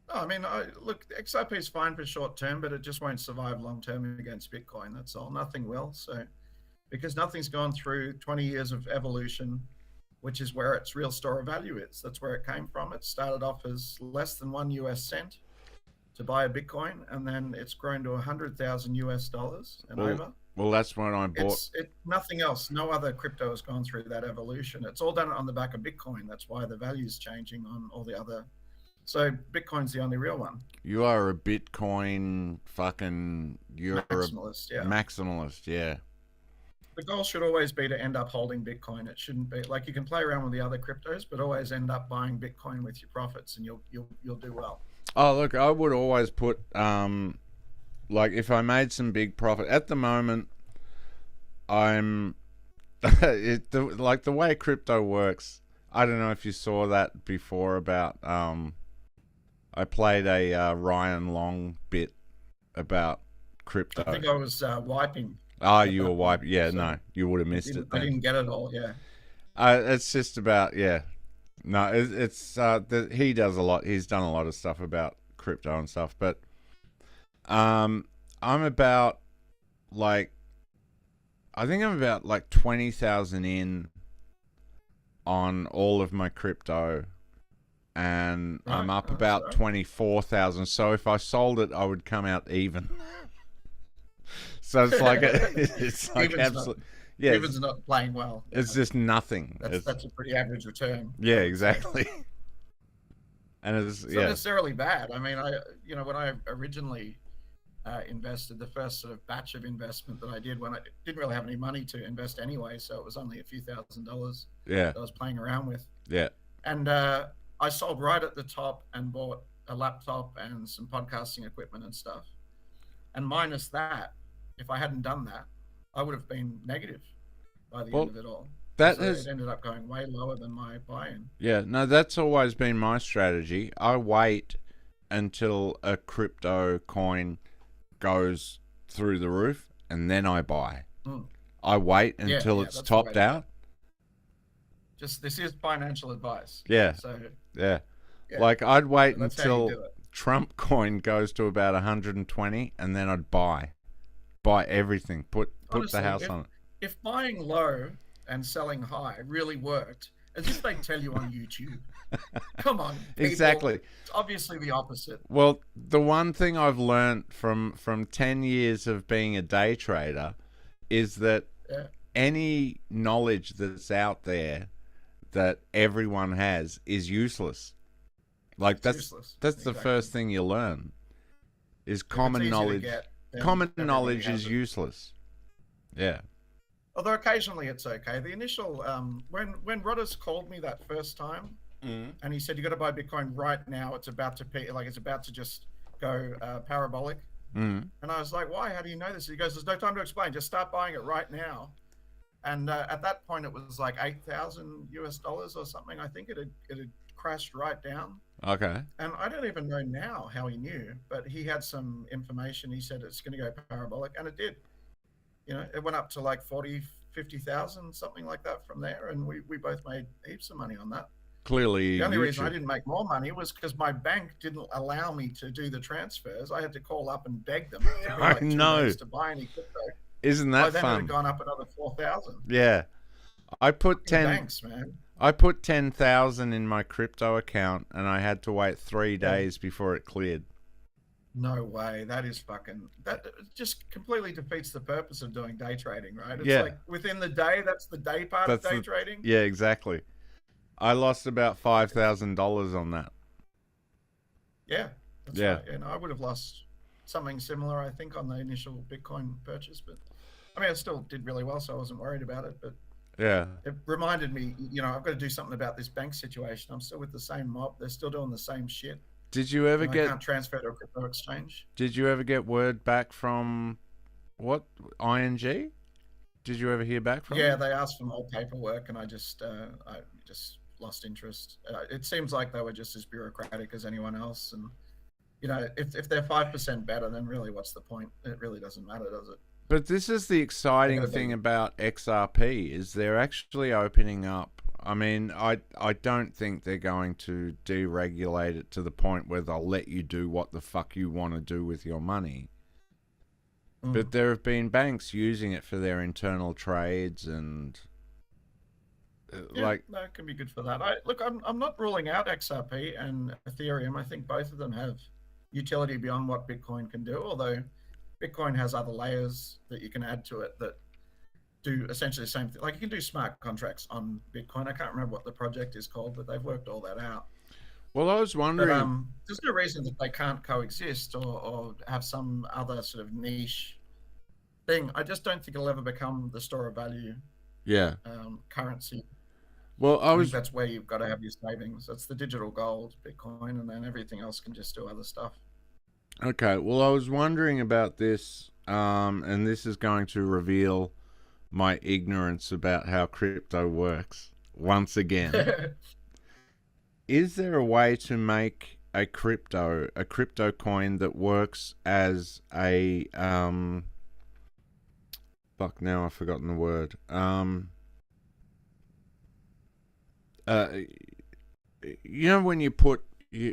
No, I mean, look, XRP is fine for short term, but it just won't survive long term against Bitcoin. That's all. Nothing will. So, because nothing's gone through 20 years of evolution, which is where its real store of value is. That's where it came from. It started off as less than $1 to buy a Bitcoin, and then it's grown to $100,000 and over. Well, that's when I bought. Nothing else. No other crypto has gone through that evolution. It's all done on the back of Bitcoin. That's why the value is changing on all the other. So Bitcoin's the only real one. You are a Bitcoin fucking. You're maximalist. Yeah. Maximalist. Yeah. The goal should always be to end up holding Bitcoin. It shouldn't be like you can play around with the other cryptos, but always end up buying Bitcoin with your profits, and you'll do well. Oh, look, I would always put like if I made some big profit at the moment, I'm like the way crypto works. I don't know if you saw that before about I played a Ryan Long bit about crypto. I think I was wiping. Oh, you were wiping. Yeah, so no, you would have missed it. I didn't get it all. Yeah. It's just about No, it's he does a lot. He's done a lot of stuff about crypto and stuff, but I'm about like I think I'm about like 20,000 in on all of my crypto, and I'm up about 24,000. So if I sold it, I would come out even. So it's like it's like absolutely. Yeah, Even's not playing well. It's just nothing. That's a pretty average return. Yeah, exactly. And it's not necessarily bad. I mean, when I originally invested, the first sort of batch of investment that I did when I didn't really have any money to invest anyway, so it was only a few $1,000s. Yeah. That I was playing around with. Yeah. And I sold right at the top and bought a laptop and some podcasting equipment and stuff. And minus that, if I hadn't done that, I would have been negative by the end of it all. It ended up going way lower than my buy-in. Yeah, no, that's always been my strategy. I wait until a crypto coin goes through the roof, and then I buy. I wait until it's topped out. This is financial advice. Yeah. So yeah. Like I'd wait until Trump coin goes to about 120, and then I'd buy everything. Put honestly, the house on it. If buying low and selling high really worked, as if they tell you on YouTube, come on, people. Exactly. It's obviously the opposite. Well, the one thing I've learned from 10 years of being a day trader is that any knowledge that's out there that everyone has is useless. Like that's the first thing you learn is common knowledge. Common knowledge is useless. Yeah. Although occasionally it's okay. The initial when Rodders called me that first time, and he said you got to buy Bitcoin right now. It's about to it's about to just go parabolic. And I was like, why? How do you know this? He goes, there's no time to explain. Just start buying it right now. And at that point, it was like $8,000 or something. I think it had crashed right down. Okay. And I don't even know now how he knew, but he had some information. He said it's going to go parabolic, and it did. It went up to like 40, 50,000, something like that from there, and we both made heaps of money on that. Clearly, the only reason I didn't make more money was because my bank didn't allow me to do the transfers. I had to call up and beg them. I know. To buy any crypto. Isn't that then it fun? had gone up another 4,000. Yeah. I put 10 Thanks, man. I put 10,000 in my crypto account and I had to wait 3 days before it cleared. No way. That is that just completely defeats the purpose of doing day trading, right? It's Yeah. like within the day, that's the day part of day trading. Yeah, exactly. I lost about $5,000 on that. Yeah. That's Yeah. right. And I would have lost something similar, I think, on the initial Bitcoin purchase. But I mean, I still did really well, so I wasn't worried about it. But yeah, it reminded me, I've got to do something about this bank situation. I'm still with the same mob. They're still doing the same shit. Did you ever I can't transfer to a crypto exchange. Did you ever get word back from ING? Did you ever hear back from? Yeah, them? they asked for more paperwork, and I just lost interest. It seems like they were just as bureaucratic as anyone else, and if they're 5% better, then really, what's the point? It really doesn't matter, does it? But this is the exciting thing about XRP is they're actually opening up. I mean, I don't think they're going to deregulate it to the point where they'll let you do what the fuck you want to do with your money. But there have been banks using it for their internal trades and that can be good for that. I'm not ruling out XRP and Ethereum. I think both of them have utility beyond what Bitcoin can do, although Bitcoin has other layers that you can add to it that do essentially the same thing. Like you can do smart contracts on Bitcoin. I can't remember what the project is called, but they've worked all that out. Well, I was wondering. But, there's no reason that they can't coexist or have some other sort of niche thing. I just don't think it'll ever become the store of value. Yeah. Currency. Well, I think that's where you've got to have your savings. That's the digital gold, Bitcoin, and then everything else can just do other stuff. Okay. Well, I was wondering about this, and this is going to reveal my ignorance about how crypto works once again. Is there a way to make a crypto coin that works as a fuck, now I've forgotten the word.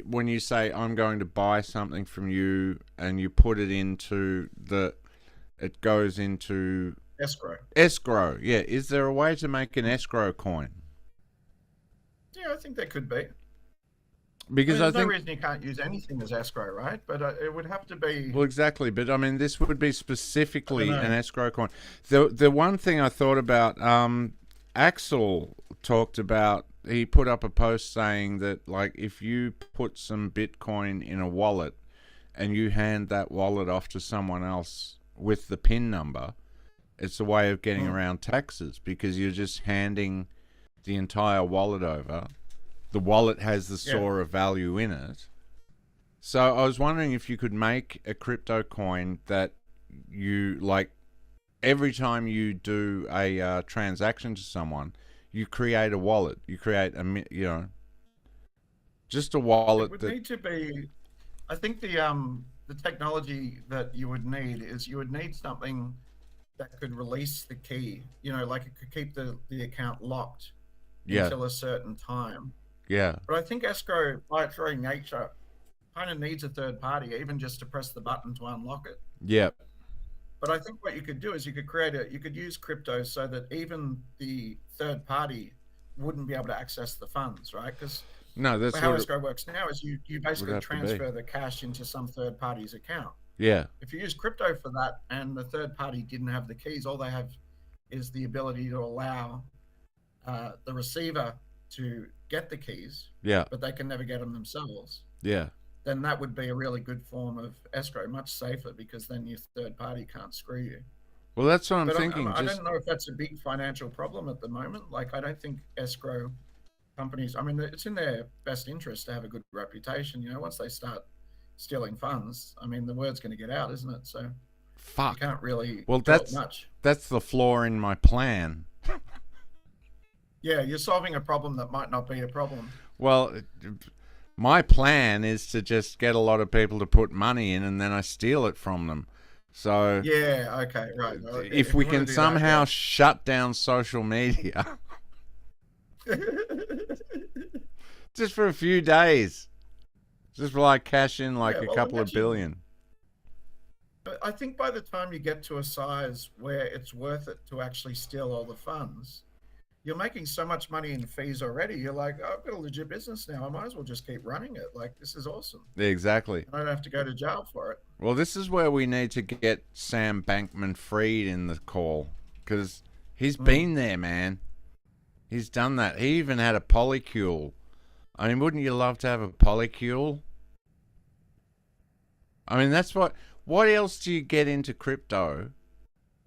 When you say I'm going to buy something from you and you put it into it goes into escrow. Yeah. Is there a way to make an escrow coin? Yeah, I think there could be. Because there's no reason you can't use anything as escrow, right? But it would have to be. Well, exactly. But I mean, this would be specifically an escrow coin. The one thing I thought about, Axel talked about. He put up a post saying that, like, if you put some Bitcoin in a wallet and you hand that wallet off to someone else with the PIN number, it's a way of getting around taxes because you're just handing the entire wallet over. The wallet has the store of value in it. So I was wondering if you could make a crypto coin that you, like, every time you do a transaction to someone, you create a wallet. You create just a wallet. It would need to be. I think the technology that you would need is you would need something that could release the key. Like it could keep the account locked until a certain time. Yeah. But I think escrow, by its very nature, kind of needs a third party, even just to press the button to unlock it. Yeah. But I think what you could do is you could use crypto so that even the third party wouldn't be able to access the funds, right? Because that's how escrow works now is you basically transfer be. the cash into some third party's account. Yeah. If you use crypto for that and the third party didn't have the keys, all they have is the ability to allow the receiver to get the keys. Yeah. But they can never get them themselves. Yeah. Then that would be a really good form of escrow, much safer because then your third party can't screw you. Well, that's what I'm thinking. I don't know if that's a big financial problem at the moment. Like, I don't think escrow companies, I mean, it's in their best interest to have a good reputation. Once they start stealing funds, I mean, the word's going to get out, isn't it? So fuck. You can't really much. That's the flaw in my plan. Yeah, you're solving a problem that might not be a problem. Well, my plan is to just get a lot of people to put money in and then I steal it from them. So yeah, okay, right. Well, if we can somehow shut down social media just for a few days, just like cash in a couple of billion. But I think by the time you get to a size where it's worth it to actually steal all the funds, you're making so much money in fees already. You're like, oh, I've got a legit business now. I might as well just keep running it. Like, this is awesome. Exactly. I don't have to go to jail for it. Well, this is where we need to get Sam Bankman-Fried in the call, because he's been there, man. He's done that. He even had a polycule. I mean, wouldn't you love to have a polycule? I mean, that's what else do you get into crypto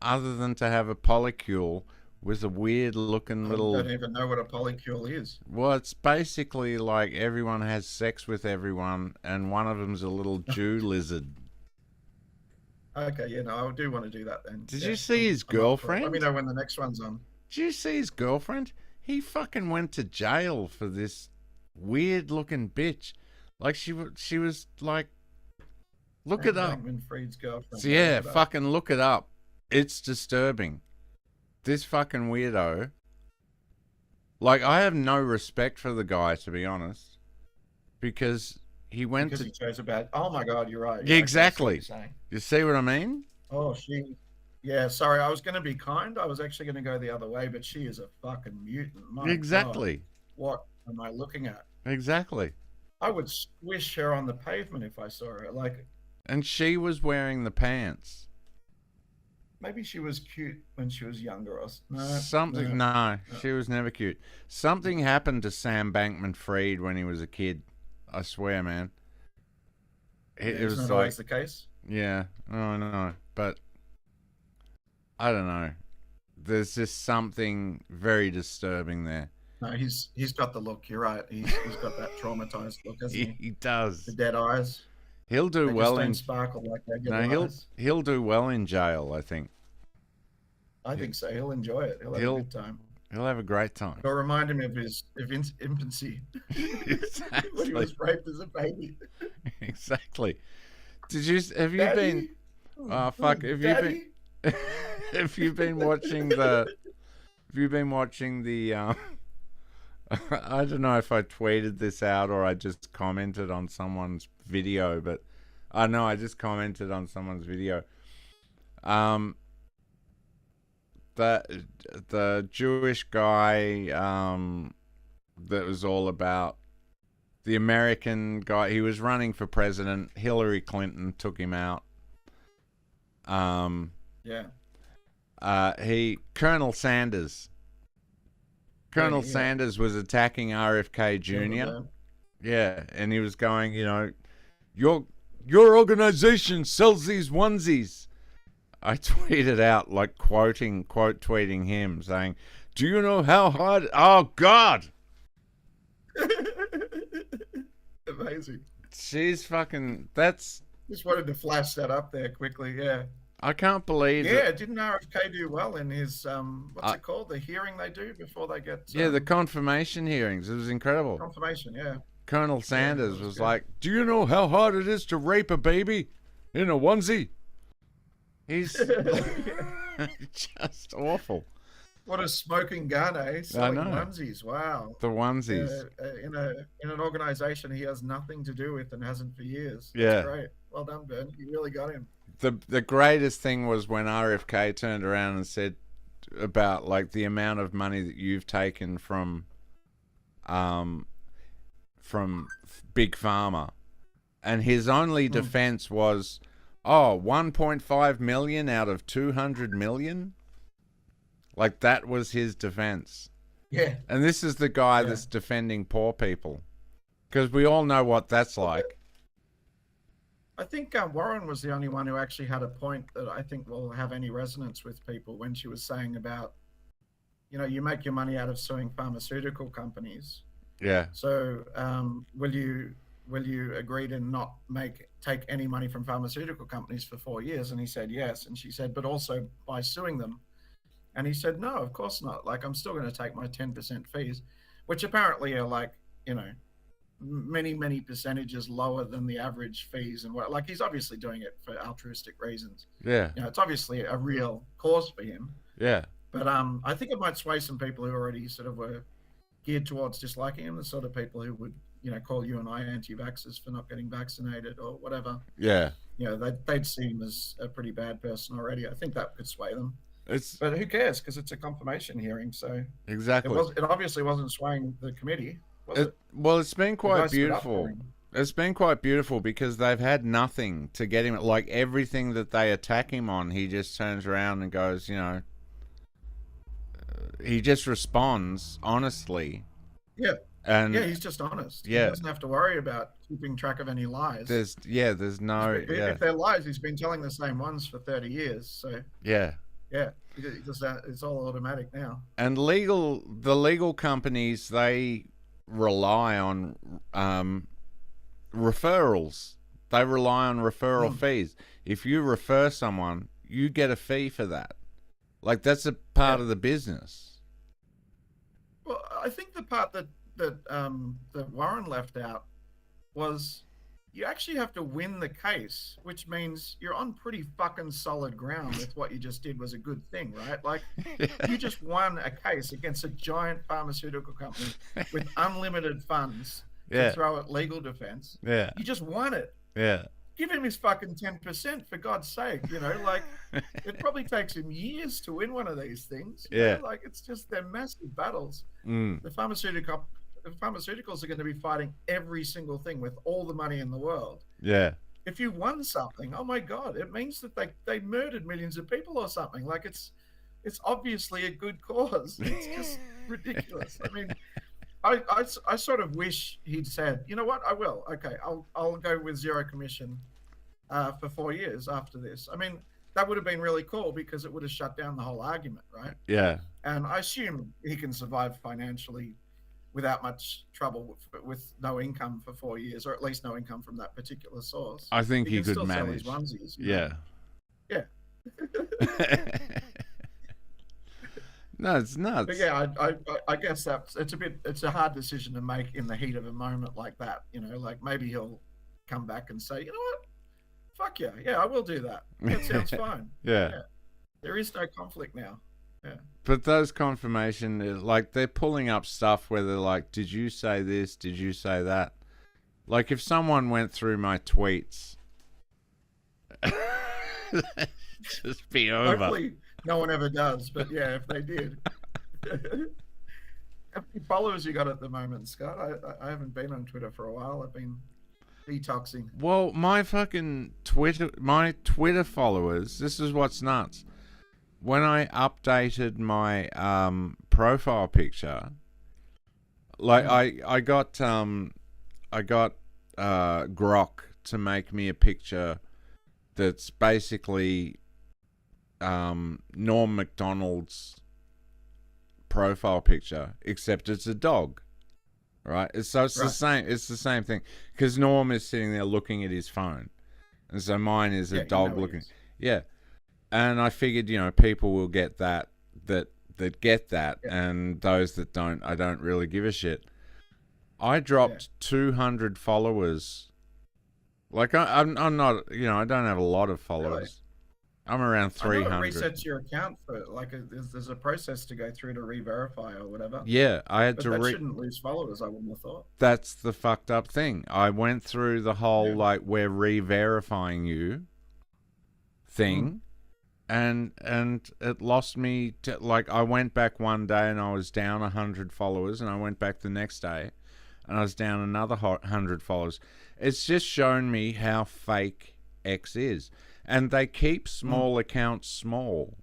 other than to have a polycule with a weird looking little... I don't even know what a polycule is. Well, it's basically like everyone has sex with everyone and one of them's a little Jew lizard. Okay, yeah, no, I do want to do that then. Did you see his girlfriend? Let me know when the next one's on. Did you see his girlfriend? He fucking went to jail for this weird looking bitch. Like she was like, look it up. Bankman-Fried's girlfriend. So yeah, fucking look it up. It's disturbing. This fucking weirdo. Like, I have no respect for the guy, to be honest, because he went because to... he chose a bad... Oh my God, you're right. Yeah, exactly. Saying. You see what I mean? Oh, yeah, sorry, I was going to be kind. I was actually going to go the other way, but she is a fucking mutant. My Exactly. God, what am I looking at? Exactly. I would squish her on the pavement if I saw her. Like, And she was wearing the pants. maybe she was cute when she was younger or Something. No, she was never cute. Something happened to Sam Bankman-Fried when he was a kid. I swear, man. It was not like always the case. Yeah, I know, but I don't know. There's just something very disturbing there. No, he's got the look. You're right. He's got that traumatized look, hasn't he? He does. The dead eyes. He'll do They well just in don't sparkle like regular eyes. he'll do well in jail, I think. I think so. He'll enjoy it. He'll have a good time. He'll have a great time. It'll remind him of his infancy. Exactly. When he was raped as a baby. Exactly. Have you Daddy? been oh fuck, have you Daddy? been have you been watching the I don't know if I tweeted this out or I just commented on someone's video, but I know I just commented on someone's video. The Jewish guy that was all about the American guy. He was running for president. Hillary Clinton took him out. Yeah. Colonel Sanders. Colonel Sanders was attacking RFK Jr. Yeah, and he was going, your organization sells these onesies. I tweeted out, like, quote tweeting him, saying, do you know how hard... Oh, God! Amazing. She's fucking... That's... Just wanted to flash that up there quickly, yeah. I can't believe it. Yeah, didn't RFK do well in his, what's it called? The hearing they do before they get... yeah, the confirmation hearings. It was incredible. Confirmation, yeah. Colonel Sanders was like, do you know how hard it is to rape a baby in a onesie? He's just awful. What a smoking gun, eh? Selling onesies, wow. The onesies. In an organization he has nothing to do with and hasn't for years. Yeah. That's great. Well done, Ben. You really got him. The greatest thing was when RFK turned around and said about, like, the amount of money that you've taken from Big Pharma, and his only defense was, 1.5 million out of 200 million. Like, that was his defense. Yeah. And this is the guy that's defending poor people, because we all know what that's like. I think Warren was the only one who actually had a point that I think will have any resonance with people when she was saying about, you make your money out of suing pharmaceutical companies. Yeah. So will you agree to not take any money from pharmaceutical companies for 4 years? And he said yes. And she said, but also by suing them. And he said, no, of course not. Like, I'm still going to take my 10% fees, which apparently are like, many, many percentages lower than the average fees. And like, he's obviously doing it for altruistic reasons. Yeah. It's obviously a real cause for him. Yeah. But I think it might sway some people who already sort of were geared towards disliking him, the sort of people who would, call you and I anti-vaxxers for not getting vaccinated or whatever. Yeah. they'd see him as a pretty bad person already. I think that could sway them. It's But who cares? Because it's a confirmation hearing, so exactly. it obviously wasn't swaying the committee, was it? Well, it's been The quite guy stood up for beautiful. him. It's been quite beautiful because they've had nothing to get him. Like everything that they attack him on, he just turns around and goes, he just responds honestly. Yeah. And Yeah, he's just honest. Yeah. He doesn't have to worry about keeping track of any lies. There's no If they're lies, he's been telling the same ones for 30 years. So yeah. it's all automatic now. And the legal companies, they rely on referrals. They rely on referral fees. If you refer someone, you get a fee for that. Like that's a part of the business. Well, I think the part that Warren left out was you actually have to win the case, which means you're on pretty fucking solid ground if what you just did was a good thing, right? Like, you just won a case against a giant pharmaceutical company with unlimited funds to throw at legal defense. Yeah. You just won it. Yeah. Give him his fucking 10%, for God's sake, like, it probably takes him years to win one of these things. Yeah. Like, it's just, they're massive battles. Mm. The pharmaceuticals are going to be fighting every single thing with all the money in the world. Yeah. If you won something, oh my God, it means that they murdered millions of people or something. Like it's obviously a good cause. It's just ridiculous. I mean, I sort of wish he'd said, you know what, I will. Okay, I'll go with zero commission for 4 years after this. I mean, that would have been really cool because it would have shut down the whole argument, right? Yeah. And I assume he can survive financially without much trouble with no income for 4 years, or at least no income from that particular source. I think he can could still manage. Sell his onesies, Yeah. Yeah. No, it's nuts. But yeah, I guess it's a hard decision to make in the heat of a moment like that. Like maybe he'll come back and say, you know what? Fuck yeah. Yeah, I will do that. That sounds fine. Yeah. There is no conflict now. Yeah. But those confirmation, like they're pulling up stuff where they're like, did you say this? Did you say that? Like if someone went through my tweets, just be over. Hopefully no one ever does, but yeah, if they did. How many followers you got at the moment, Scott? I haven't been on Twitter for a while. I've been detoxing. Well, my Twitter followers, this is what's nuts. When I updated my profile picture, like I got Grok to make me a picture that's basically Norm Macdonald's profile picture, except it's a dog, right? The same. It's the same thing because Norm is sitting there looking at his phone, and so mine is a dog looking. Yeah. And I figured, people will get that get that, and those that don't, I don't really give a shit. I dropped 200 followers. Like I'm not, I don't have a lot of followers. Really? I'm around 300. I know it resets your account for there's a process to go through to re-verify or whatever. Yeah, I had but to. That shouldn't lose followers. I wouldn't have thought. That's the fucked up thing. I went through the whole we're re-verifying you thing. And it lost me I went back one day and I was down 100 followers, and I went back the next day and I was down another 100 followers. It's just shown me how fake X is, and they keep small accounts small.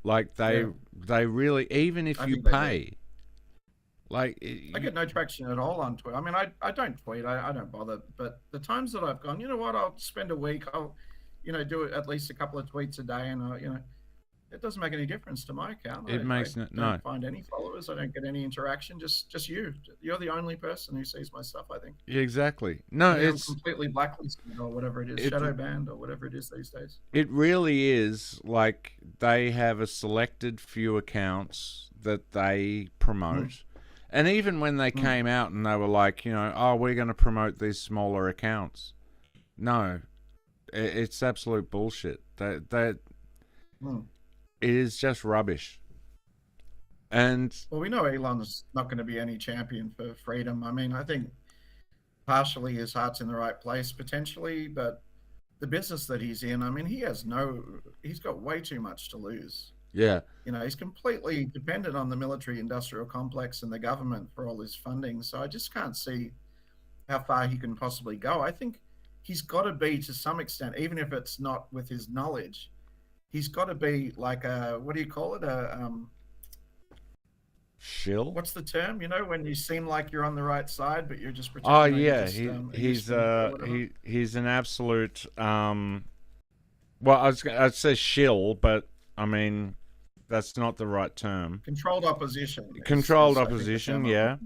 Like they really, even if you pay. I get no traction at all on Twitter. I mean, I don't tweet. I don't bother. But the times that I've gone, you know what? I'll spend a week. I'll do it at least a couple of tweets a day, and it doesn't make any difference to my account. I don't find any followers. I don't get any interaction. Just you. You're the only person who sees my stuff, I think. Exactly. No, it's completely blacklisted or whatever it is, shadow banned or whatever it is these days. It really is like they have a selected few accounts that they promote. And even when they came out and they were like, we're going to promote these smaller accounts. No. It's absolute bullshit. It is just rubbish. And we know Elon's not going to be any champion for freedom. I mean, I think partially his heart's in the right place potentially, but the business that he's in, I mean, he's got way too much to lose. Yeah. You know, he's completely dependent on the military industrial complex and the government for all his funding. So I just can't see how far he can possibly go. I think he's got to be, to some extent, even if it's not with his knowledge, he's got to be like a, what do you call it? Shill? What's the term? You know, when you seem like you're on the right side, but you're just pretending. Oh yeah, just, he's an absolute. Well, I'd say shill, but I mean, that's not the right term. Controlled opposition. Controlled opposition, yeah.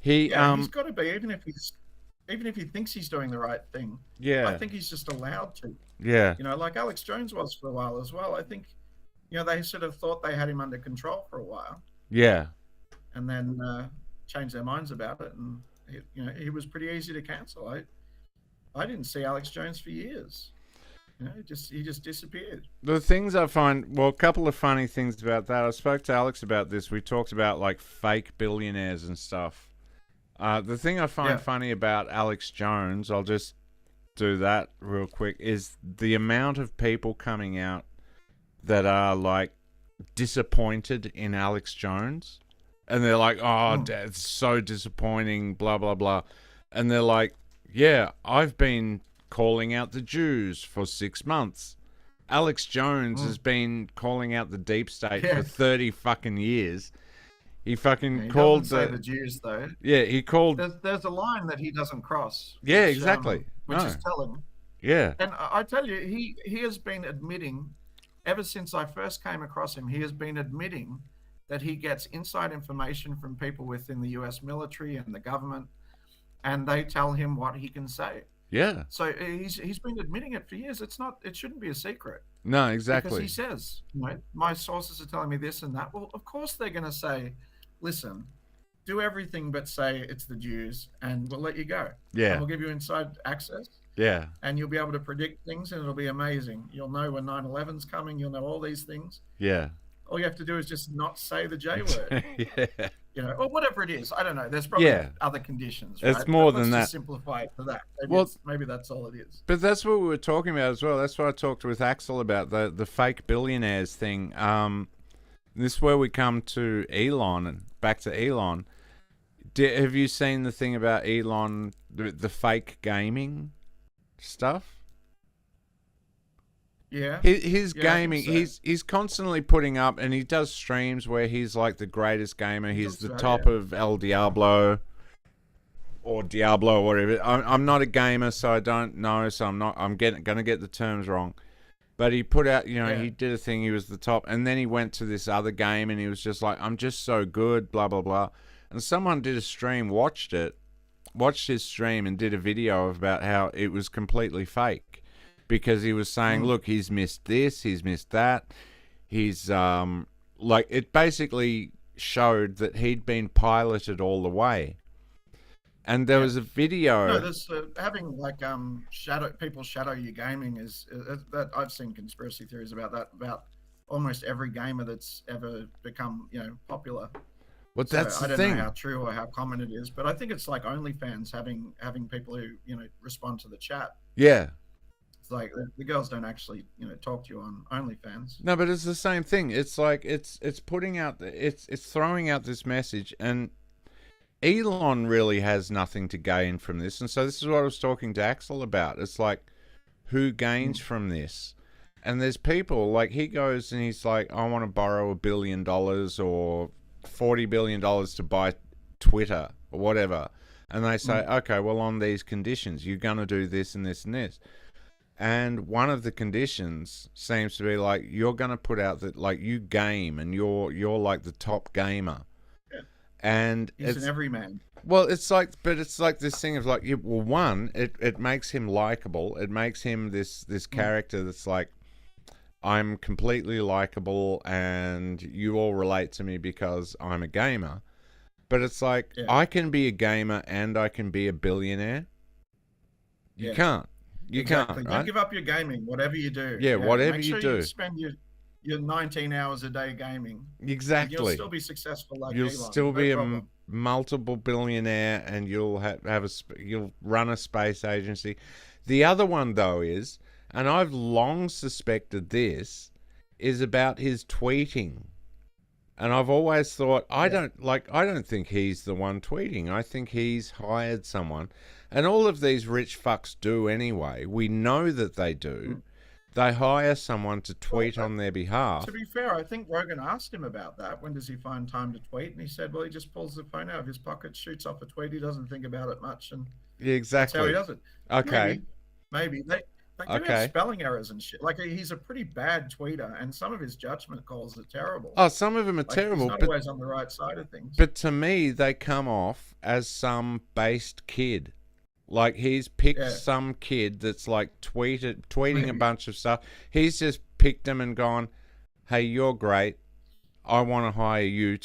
He's got to be, even if he thinks he's doing the right thing. Yeah. I think he's just allowed to. Yeah. You know, like Alex Jones was for a while as well. I think, you know, they sort of thought they had him under control for a while. Yeah. And then changed their minds about it, and he was pretty easy to cancel. I didn't see Alex Jones for years. You know, he just disappeared. The things I find, well, a couple of funny things about that. I spoke to Alex about this. We talked about like fake billionaires and stuff. The thing I find funny about Alex Jones, I'll just do that real quick, is the amount of people coming out that are like disappointed in Alex Jones. And they're like, oh, it's so disappointing, blah, blah, blah. And they're like, yeah, I've been calling out the Jews for 6 months. Alex Jones has been calling out the deep state for 30 fucking years. He fucking called the Jews, though. Yeah, he called. There's a line that he doesn't cross. Yeah, exactly. Which is telling. Yeah. And I tell you, he has been admitting, ever since I first came across him, he has been admitting that he gets inside information from people within the US military and the government, and they tell him what he can say. Yeah. So he's been admitting it for years. It shouldn't be a secret. No, exactly. Because he says, you know, my sources are telling me this and that. Well, of course they're going to say, listen, do everything but say it's the Jews, and we'll let you go. Yeah. And we'll give you inside access. Yeah. And you'll be able to predict things, and it'll be amazing. You'll know when 9/11's coming. You'll know all these things. Yeah. All you have to do is just not say the J word. Yeah. You know, or whatever it is. I don't know. There's probably other conditions. Right? It's more but than let's that. Just simplify it to that. Maybe that's all it is. But that's what we were talking about as well. That's what I talked with Axel about, the fake billionaires thing. This is where we come to Elon and back to Elon. Have you seen the thing about Elon, the fake gaming stuff? Yeah. His gaming, he's constantly putting up, and he does streams where he's like the greatest gamer. He's the top of El Diablo or Diablo or whatever. I'm not a gamer, so I don't know. So I'm gonna get the terms wrong. But he put out, he did a thing. He was the top, and then he went to this other game, and he was just like, I'm just so good, blah blah blah. And someone did a stream, watched his stream, and did a video about how it was completely fake. Because he was saying, look, he's missed this, he's missed that. He's, like, it basically showed that he'd been piloted all the way. And there was a video. No, there's having, like, people shadow you gaming is that I've seen conspiracy theories about that, about almost every gamer that's ever become, popular. Well, that's the thing. I don't know how true or how common it is, but I think it's like OnlyFans having people who, respond to the chat. Yeah. It's like the girls don't actually, talk to you on OnlyFans. No, but it's the same thing. It's like it's putting out it's throwing out this message, and Elon really has nothing to gain from this. And so this is what I was talking to Axel about. It's like, who gains from this? And there's people like, he goes and he's like, I want to borrow $1 billion or $40 billion to buy Twitter or whatever. And they say, okay, well, on these conditions, you're going to do this and this and this. And one of the conditions seems to be like, you're going to put out that, like, you game and you're like the top gamer. Yeah. And he's an everyman. Well, it's like this thing of like, well, one, it makes him likable. It makes him this character that's like, I'm completely likable and you all relate to me because I'm a gamer. But it's like, I can be a gamer and I can be a billionaire. You can't. You can't, right? Don't give up your gaming, whatever you do. Yeah, whatever Make sure you do. You spend your 19 hours a day gaming. Exactly. You'll still be successful like You'll Elon. still be problem. a multiple billionaire, and you'll you'll run a space agency. The other one though is And I've long suspected this is about his tweeting. And I've always thought, I don't think he's the one tweeting. I think he's hired someone. And all of these rich fucks do anyway. We know that they do. They hire someone to tweet on their behalf. To be fair, I think Rogan asked him about that. When does he find time to tweet? And he said, well, he just pulls the phone out of his pocket, shoots off a tweet. He doesn't think about it much. And Yeah, exactly. that's how he does it. Okay. Maybe. They do Okay. have spelling errors and shit. Like, he's a pretty bad tweeter, and some of his judgment calls are terrible. Oh, some of them are Like, terrible. He's not always on the right side of things. But to me, they come off as some based kid. Like, he's picked some kid that's like tweeting a bunch of stuff. He's just picked them and gone, hey, you're great. I want to hire you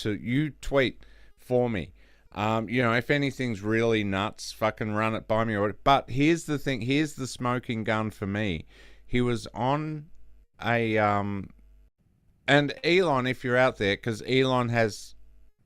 tweet for me. If anything's really nuts, fucking run it by me. But here's the thing. Here's the smoking gun for me. He was on a... And Elon, if you're out there, because Elon has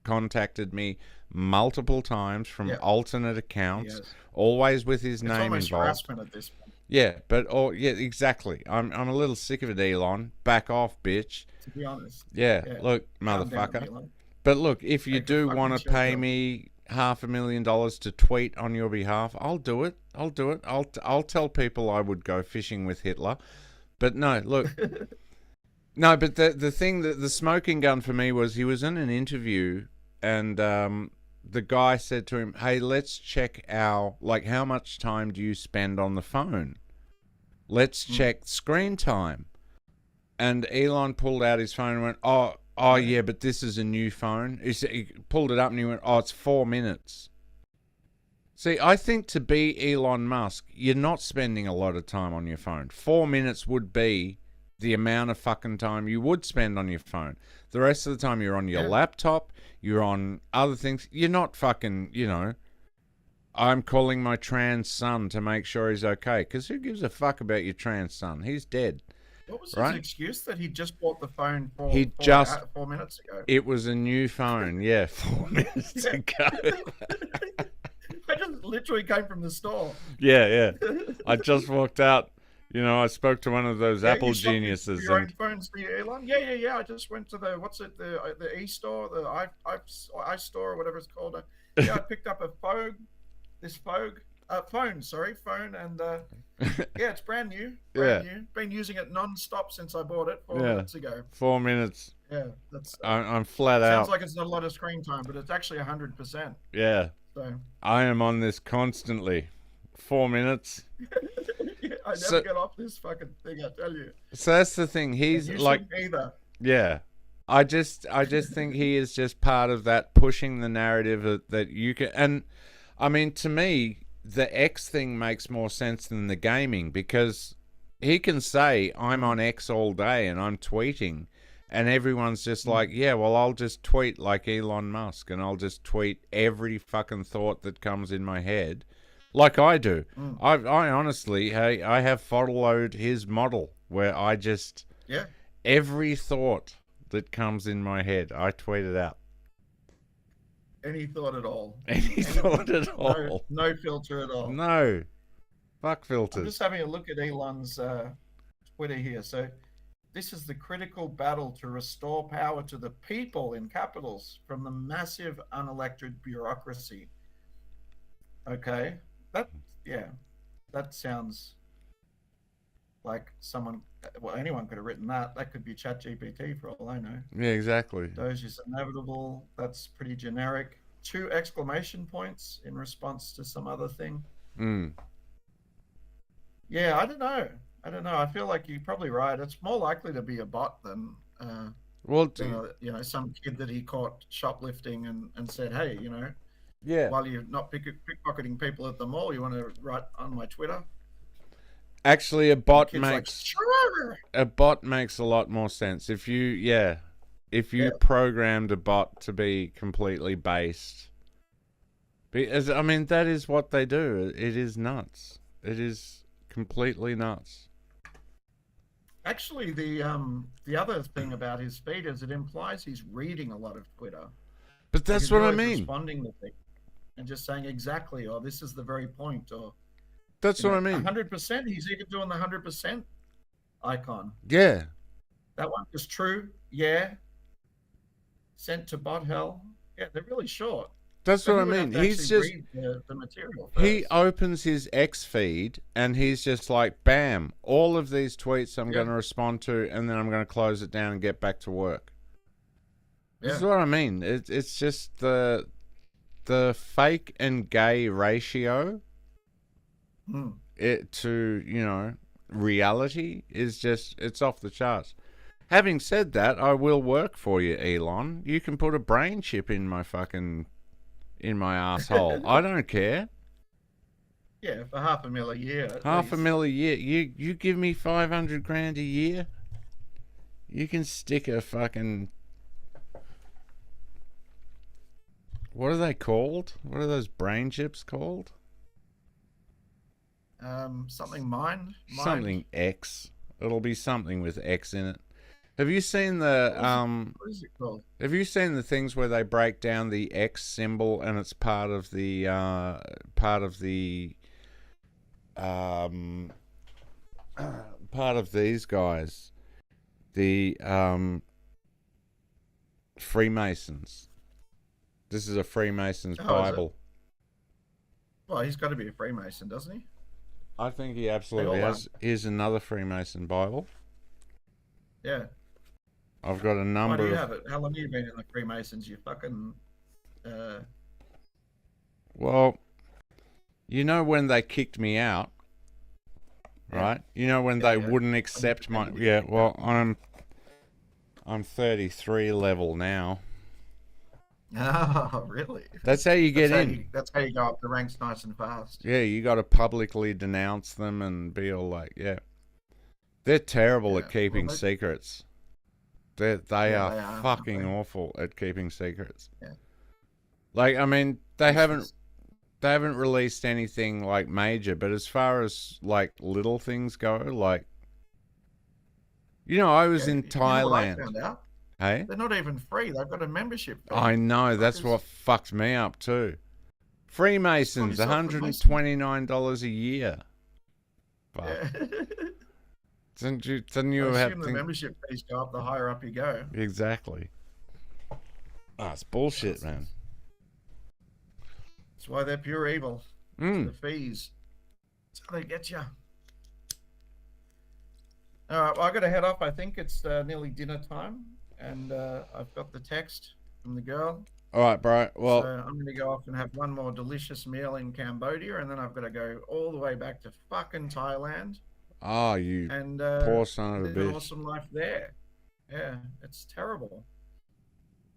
contacted me multiple times from alternate accounts, always with his name almost involved. harassment at this point. Yeah, exactly. I'm a little sick of it, Elon. Back off, bitch. To be honest. Yeah, look, Calm down, motherfucker. Elon. But look, if you Take a do fucking want to chill pay pill. me $500,000 to tweet on your behalf, I'll do it. I'll tell people I would go fishing with Hitler. But no, look. No, but the thing that the smoking gun for me was he was in an interview and the guy said to him, hey, let's check how much time do you spend on the phone? Let's check screen time. And Elon pulled out his phone and went, oh yeah, but this is a new phone. He pulled it up and he went, it's 4 minutes. See, I think to be Elon Musk, you're not spending a lot of time on your phone. 4 minutes would be the amount of fucking time you would spend on your phone. The rest of the time you're on your laptop, you're on other things. You're not fucking, I'm calling my trans son to make sure he's okay. Because who gives a fuck about your trans son? He's dead. What was right? his excuse that he just bought the phone 4 minutes ago? It was a new phone, 4 minutes ago. I just literally came from the store. Yeah. I just walked out. I spoke to one of those Apple geniuses. Your own phones for you, Elon? Yeah. I just went to the the e-store, the iStore or whatever it's called. I picked up a phone, and it's brand new. New. Been using it non-stop since I bought it 4 minutes ago. 4 minutes. Yeah, that's. I'm flat out. Sounds like it's not a lot of screen time, but it's actually 100%. Yeah. So I am on this constantly. 4 minutes. I never get off this fucking thing, I tell you. So that's the thing. He's like, either. Yeah, I just think he is just part of that pushing the narrative that you can. And I mean, to me, the X thing makes more sense than the gaming because he can say I'm on X all day and I'm tweeting, and everyone's just like, yeah, well, I'll just tweet like Elon Musk and I'll just tweet every fucking thought that comes in my head. Like I do. I honestly, I have followed his model where I just... Yeah. Every thought that comes in my head, I tweet it out. Any thought at all. Any thought at all. No filter at all. No. Fuck filters. I'm just having a look at Elon's Twitter here. So this is the critical battle to restore power to the people in capitals from the massive unelected bureaucracy. Okay. That sounds like anyone could have written that. That could be ChatGPT for all I know. Yeah, exactly. Doge is inevitable. That's pretty generic. 2 exclamation points in response to some other thing. Yeah, I don't know. I feel like you're probably right. It's more likely to be a bot than some kid that he caught shoplifting and said, hey, while you're not pickpocketing people at the mall, you want to write on my Twitter? Actually, a bot makes a lot more sense. If you programmed a bot to be completely based, because I mean that is what they do. It is nuts. It is completely nuts. Actually, the other thing about his feed is it implies he's reading a lot of Twitter. But that's what I mean. Responding to things and just saying exactly, this is the very point, or That's what I mean. 100%. He's even doing the 100% icon. Yeah. That one is true. Yeah. Sent to bot hell. Yeah, they're really short. That's So what I he would have mean. to He's actually just read the material he first. opens his X feed and he's just like, bam, all of these tweets I'm going to respond to, and then I'm going to close it down and get back to work. This is what I mean. It's just the fake and gay ratio to, you know, reality is just, it's off the charts. Having said that, I will work for you, Elon. You can put a brain chip in my asshole. I don't care. Yeah, for $500,000 a year. $500,000 a year. You give me $500,000 a year. You can stick a fucking. What are they called? What are those brain chips called? Something mind. Something X. It'll be something with X in it. Have you seen the What is it called? Have you seen the things where they break down the X symbol and it's part of the part of these guys, the Freemasons. This is a Freemason's Bible. Well, he's got to be a Freemason, doesn't he? I think he absolutely has. Here's another Freemason Bible. Yeah. I've got a number. Why do you of... have it? How long have you been in the Freemasons? You fucking. Well, you know when they kicked me out, right? You know when they wouldn't accept my. Yeah. Well, I'm 33 level now. Oh, really? That's how you get in. That's how you go up the ranks nice and fast. Yeah, you got to publicly denounce them and be all like, yeah. They're terrible at keeping secrets. They are fucking awful at keeping secrets. Yeah. Like, I mean, they haven't released anything like major, but as far as like little things go, like, you know, I was in Thailand. You know what I found out? Hey? They're not even free. They've got a membership fee. I know. That's what fucked me up too. Freemasons, $129 a year. Fuck. Yeah. Didn't you I have assume the membership fees go up the higher up you go. Exactly. Ah, it's bullshit, man. That's why they're pure evil. The fees. That's how they get you. All right, well, I got to head off. I think it's nearly dinner time, and I've got the text from the girl. All right, bro. Well, so I'm going to go off and have one more delicious meal in Cambodia, and then I've got to go all the way back to fucking Thailand. Oh, you and poor son of a live bitch. an awesome life there. Yeah, it's terrible.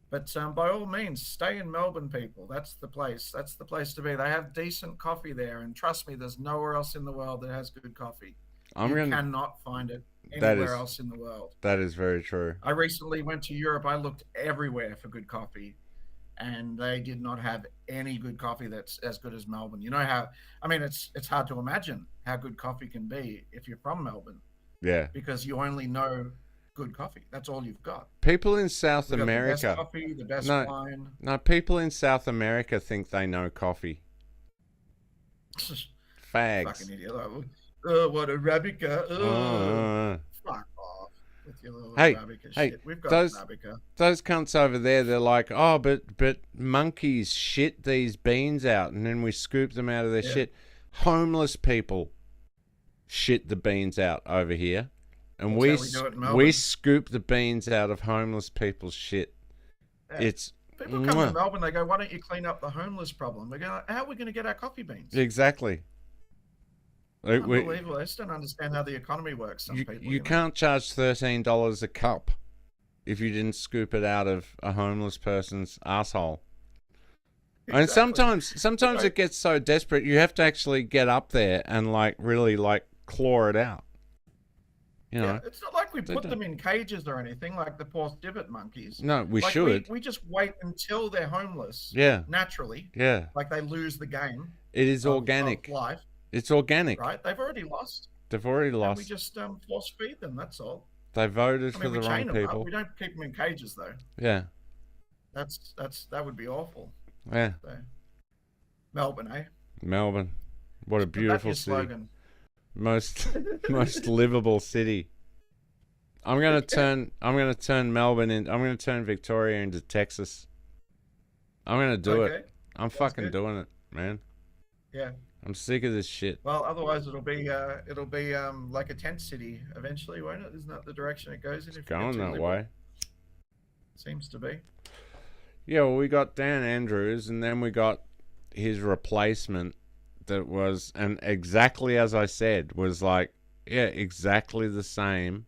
But by all means, stay in Melbourne, people. That's the place. That's the place to be. They have decent coffee there, and trust me, there's nowhere else in the world that has good coffee. You cannot find it anywhere else in the world. That is very true. I recently went to Europe. I looked everywhere for good coffee, and they did not have any good coffee that's as good as Melbourne. You know how? I mean, it's hard to imagine how good coffee can be if you're from Melbourne. Yeah. Because you only know good coffee. That's all you've got. People in South We've got America. the best coffee, the best wine. No, people in South America think they know coffee. Fags. Fucking idiot. Oh, what Arabica. Oh. Fuck off with your little Arabica shit. We've got Arabica. Those cunts over there, they're like, oh, but monkeys shit these beans out and then we scoop them out of their shit. Homeless people shit the beans out over here. And we scoop the beans out of homeless people's shit. Yeah. It's people come to Melbourne, they go, why don't you clean up the homeless problem? We go, how are we going to get our coffee beans? Exactly. Unbelievable. I just don't understand how the economy works. You can't charge $13 a cup if you didn't scoop it out of a homeless person's asshole. Exactly. And sometimes it gets so desperate you have to actually get up there and like really like claw it out. You know? It's not like we put them in cages or anything like the poor divot monkeys. No, we should. We just wait until they're homeless. Yeah. Naturally. Yeah. Like they lose the game. It is organic. Of life. It's organic. Right? They've already lost. They've already lost. And we just force feed them, that's all. They voted for the wrong people. We don't keep them in cages though. Yeah. That would be awful. Yeah. So, Melbourne, eh? Melbourne. What a Put that in beautiful your city. slogan. Most livable city. I'm gonna turn Melbourne in. I'm gonna turn Victoria into Texas. I'm gonna do it. I'm fucking doing it, man. Yeah. I'm sick of this shit. Well, otherwise it'll be like a tent city eventually, won't it? Isn't that the direction it goes in? If you get Going too that liberal? way. Seems to be. Yeah, well, we got Dan Andrews, and then we got his replacement that was, and exactly as I said, was like, yeah, exactly the same.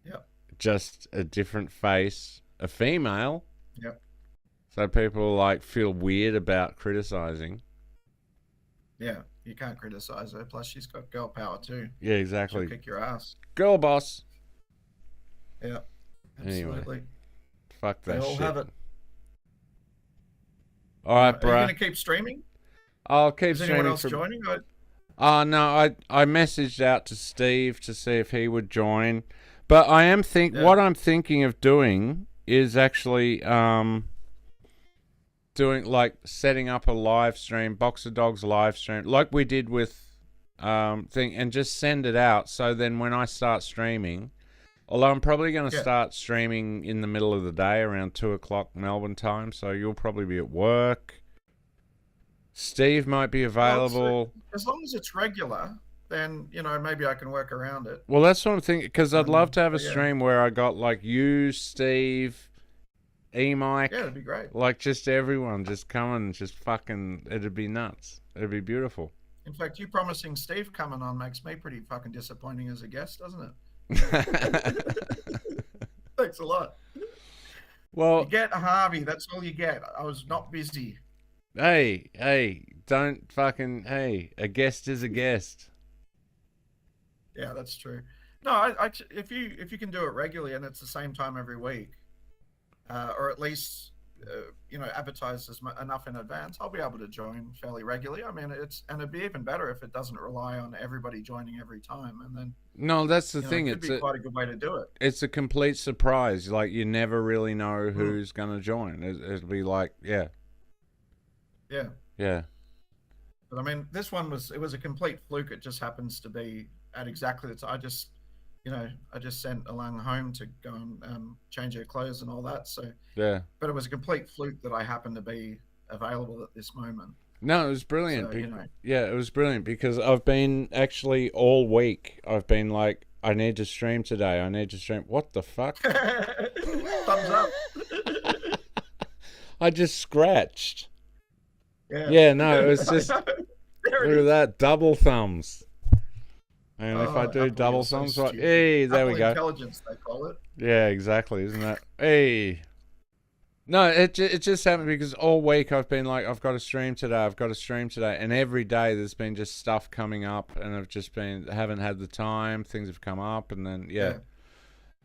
Yep. Just a different face, a female. Yep. So people like feel weird about criticizing. Yeah, you can't criticize her. Plus, she's got girl power too. Yeah, exactly. She'll kick your ass. Girl boss. Yeah, absolutely. Anyway, fuck that They all shit. have it. All right, Are bro. you gonna keep streaming? I'll keep Is streaming. anyone else joining? No, I messaged out to Steve to see if he would join, but I am what I'm thinking of doing is actually doing like setting up a live stream, BoxOfDogs live stream, like we did with thing, and just send it out. So then when I start streaming, although I'm probably going to start streaming in the middle of the day around 2:00 Melbourne time, so you'll probably be at work. Steve might be available. Well, as long as it's regular, then maybe I can work around it. Well, that's what I'm thinking, because I'd love to have a stream where I got like you, Steve, E-Mike. Yeah, that'd be great. Like just everyone just coming, just fucking, it'd be nuts. It'd be beautiful. In fact, you promising Steve coming on makes me pretty fucking disappointing as a guest, doesn't it? Thanks a lot. Well, you get Harvey. That's all you get. I was not busy. Hey, don't fucking, a guest is a guest. Yeah, that's true. No, I if you can do it regularly and it's the same time every week, or at least advertise enough in advance, I'll be able to join fairly regularly. I mean, it'd be even better if it doesn't rely on everybody joining every time, and then. No, that's the thing. It could be quite a good way to do it. It's a complete surprise. Like you never really know who's gonna join. It'll be like, yeah. Yeah. But I mean, this one was a complete fluke. It just happens to be at exactly the time. I just sent Alung home to go and change her clothes and all that. So yeah. But it was a complete fluke that I happened to be available at this moment. No, it was brilliant. So, yeah, it was brilliant because I've been actually all week. I've been like, I need to stream today. I need to stream. What the fuck? Thumbs up. I just scratched. Yeah, no, it was just look at that, double thumbs. And if I do double thumbs, like, hey, there we go. Intelligence, they call it. Yeah, exactly, isn't that? Hey. No, it just happened because all week I've been like, I've got to stream today, and every day there's been just stuff coming up, and haven't had the time, things have come up, and then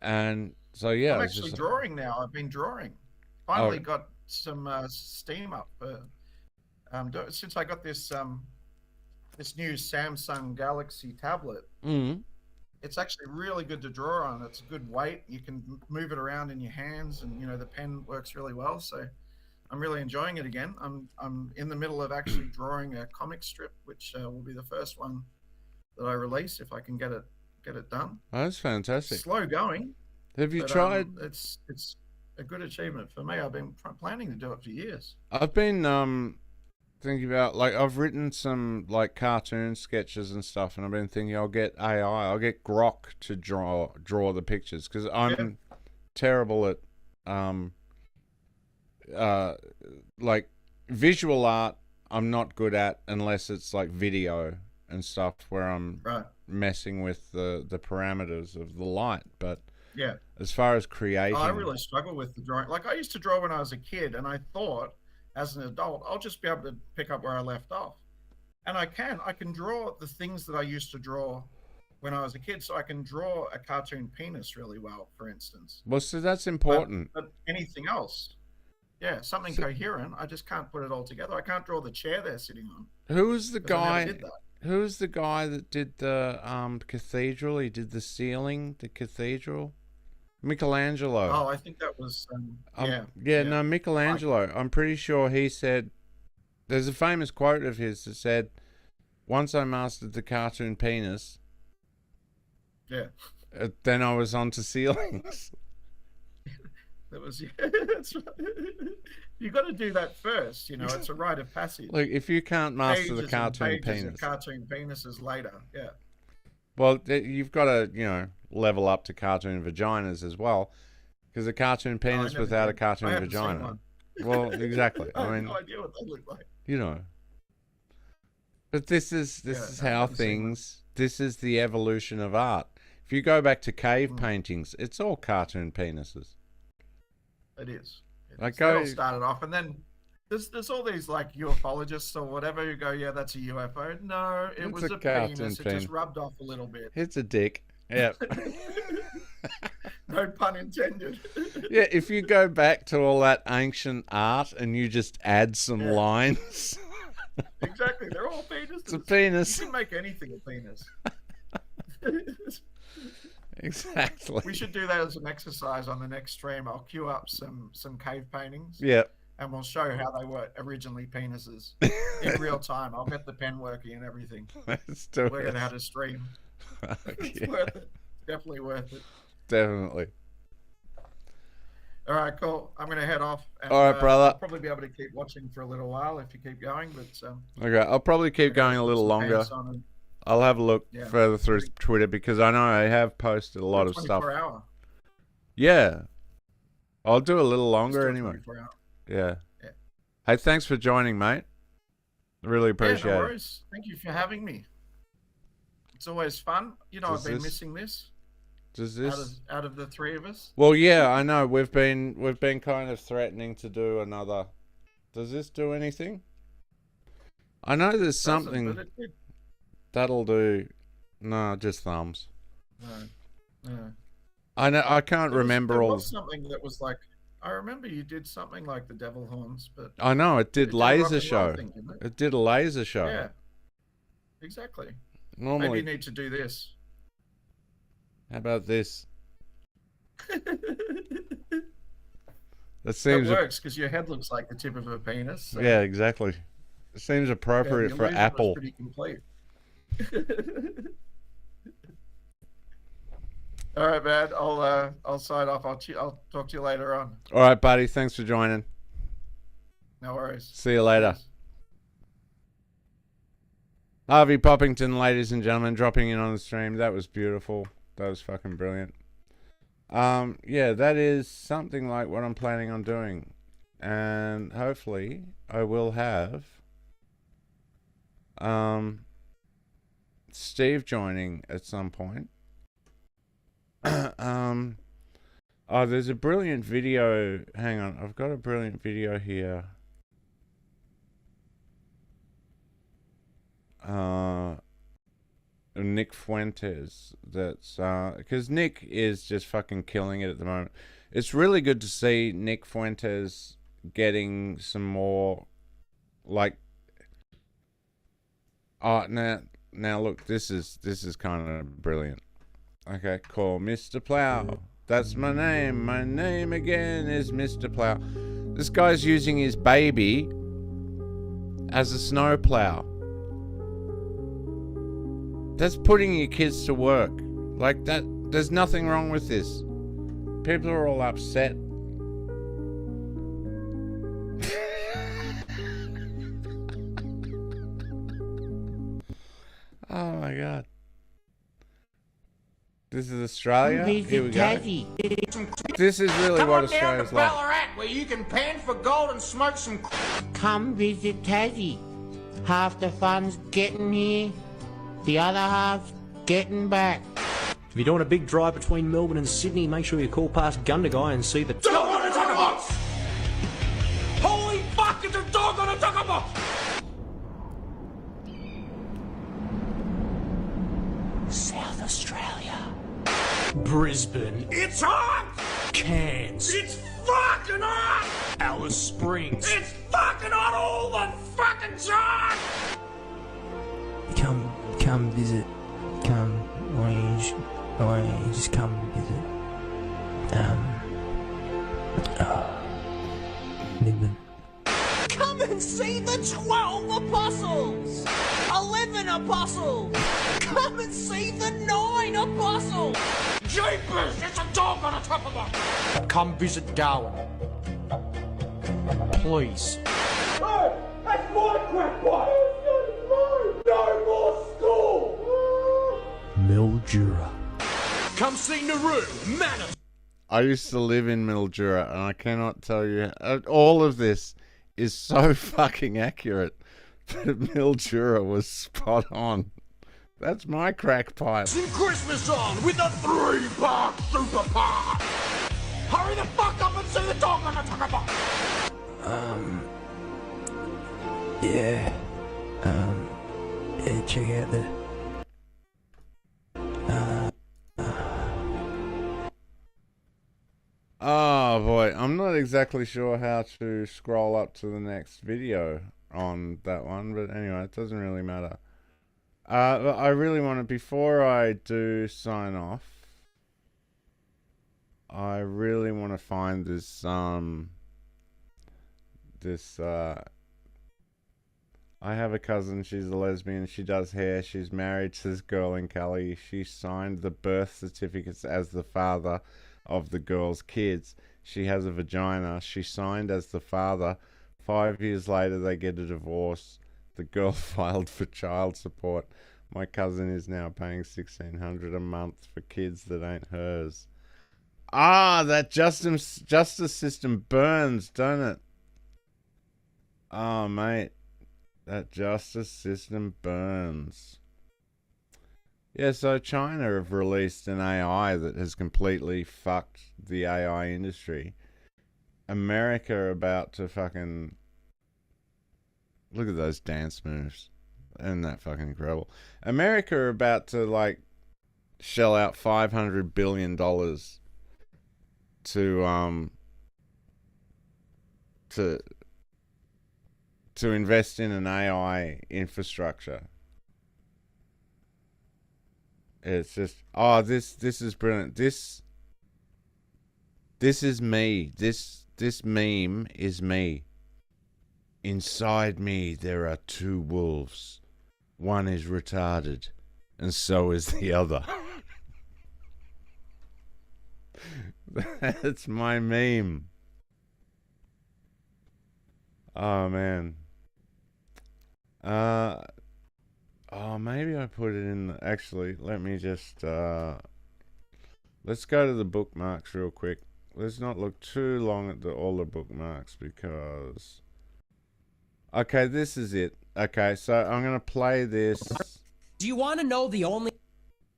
and so I'm actually drawing now. I've been drawing. Finally got some steam up. Since I got this this new Samsung Galaxy tablet, it's actually really good to draw on. It's a good weight. You can move it around in your hands, and the pen works really well. So I'm really enjoying it again. I'm in the middle of actually drawing a comic strip, which will be the first one that I release if I can get it done. Oh, that's fantastic. Slow going. Have you tried? It's a good achievement for me. I've been planning to do it for years. I've been thinking about, like, I've written some like cartoon sketches and stuff, and I've been thinking I'll get I'll get Grok to draw the pictures, because I'm terrible at like visual art. I'm not good at unless it's like video and stuff where I'm messing with the parameters of the light. But as far as creating, I really struggle with the drawing. Like, I used to draw when I was a kid, and I thought, as an adult, I'll just be able to pick up where I left off. And I can draw the things that I used to draw when I was a kid. So I can draw a cartoon penis really well, for instance. Well, so that's important. But anything else, something coherent, I just can't put it all together. I can't draw the chair they're sitting on. Who was the guy? Who was the guy that did the cathedral? He did the ceiling, the cathedral. Michelangelo. Oh, I think that was no, Michelangelo. I'm pretty sure he said, there's a famous quote of his that said, once I mastered the cartoon penis, Yeah. then I was on to ceilings. That was that's right. You got to do that first. You know, it's a rite of passage. Look, if you can't master the Pages and cartoon pages penis, of cartoon penises later. Yeah. well, you've got to, you know, level up to cartoon vaginas as well, because a cartoon penis never without a did. cartoon I haven't seen vagina. one. Well, exactly. I I have mean, no idea what they look like. you know. But this is how things. This is the evolution of art. If you go back to cave paintings, it's all cartoon penises. It is. Like That all started off, and then there's all these like ufologists or whatever who go, yeah, that's a UFO. No, it was a penis. It just rubbed off a little bit. It's a dick. Yeah. No pun intended. Yeah, if you go back to all that ancient art and you just add some lines. Exactly, they're all penises. It's a penis. You can make anything a penis. Exactly. We should do that as an exercise on the next stream. I'll queue up some cave paintings. Yeah. And we'll show how they were originally penises in real time. I'll get the pen working and everything. Let's do Work it. out how to stream. It's worth it. Definitely worth it. Definitely. All right, cool. I'm going to head off. And, All right, brother. I'll probably be able to keep watching for a little while if you keep going. But Okay, I'll probably keep going a little longer. I'll have a look further through Twitter because I know I have posted a lot of stuff. 24-hour. Yeah. I'll do a little longer anyway. 24-hour. Yeah. Hey, thanks for joining, mate. Really appreciate no it. worries. Thank you for having me. It's always fun. You know, I've been missing this. Does this out of the three of us? Well, yeah, I know. We've been kind of threatening to do another. Does this do anything? I know there's something that'll do. No, just thumbs. No. I know. I can't remember there all. Was something that was like. I remember you did something like the devil horns, but I know it did a laser rock and show. roll thing, didn't it? It did a laser show. Yeah. Exactly. Normally, Maybe you need to do this. How about this? That seems. It works because your head looks like the tip of a penis. So Yeah, exactly. It seems appropriate the for illusion was Apple. Pretty complete. All right, man. I'll sign off. I'll talk to you later on. All right, buddy. Thanks for joining. No worries. See you later. Harvey Poppington, ladies and gentlemen, dropping in on the stream. That was beautiful. That was fucking brilliant. Yeah, that is something like what I'm planning on doing. And hopefully I will have Steve joining at some point. Oh, there's a brilliant video. Hang on, I've got a brilliant video here. Nick Fuentes. That's because Nick is just fucking killing it at the moment. It's really good to see Nick Fuentes getting some more, like. Oh, now look, this is kind of brilliant. Okay, cool, Mr. Plow. That's my name. My name again is Mr. Plow. This guy's using his baby as a snow plow. That's putting your kids to work. Like that, there's nothing wrong with this. People are all upset. Oh my god. This is Australia? Here we go. This is really what Australia's like. Where you can pan for gold and smoke some. Come visit Tassie. Half the fun's getting here, the other half's getting back. If you're doing a big drive between Melbourne and Sydney, make sure you call past Gundagai and see the Dog on a tucker box! Holy fuck, it's a dog on a tucker box! South Australia. Brisbane, It's hot! Cairns, It's fucking hot! Alice Springs. It's fucking hot all the fucking time! Come visit. Why don't you just come visit? Midland. Come and see the 12 apostles! 11 9 apostles! Come and see the 9 apostles! Jeepers, it's a dog on a top of a... Come visit Darwin. Please. Hey, that's my crackpot! No more school! Mildura. Come see Nauru, Manus. I used to live in Mildura, and I cannot tell you, all of this is so fucking accurate that Mildura was spot on. That's my crack pipe. Some Christmas on with the 3-part super part. Hurry the fuck up and see the dog on the top of a... Yeah. Yeah, check out the... Oh boy, I'm not exactly sure how to scroll up to the next video on that one, but anyway, it doesn't really matter. I really want to, before I do sign off, I really want to find this, I have a cousin, she's a lesbian, she does hair, she's married to this girl in Cali, she signed the birth certificates as the father of the girl's kids. She has a vagina, she signed as the father. 5 years later they get a divorce. The girl filed for child support. My cousin is now paying $1,600 a month for kids that ain't hers. Ah, that justice system burns, don't it? Oh, mate. That justice system burns. Yeah, so China have released an AI that has completely fucked the AI industry. America are about to fucking... Look at those dance moves. Isn't that fucking incredible? America are about to, like, shell out $500 billion to invest in an AI infrastructure. It's just, oh, this is brilliant. This is me. This meme is me. Inside me there are 2 wolves. One is retarded, and so is the other. That's my meme. Oh man. Oh, maybe I put it in the, actually, let me just, let's go to the bookmarks real quick. Let's not look too long at all the bookmarks because, okay, this is it. Okay, so I'm going to play this. Do you want to know the only...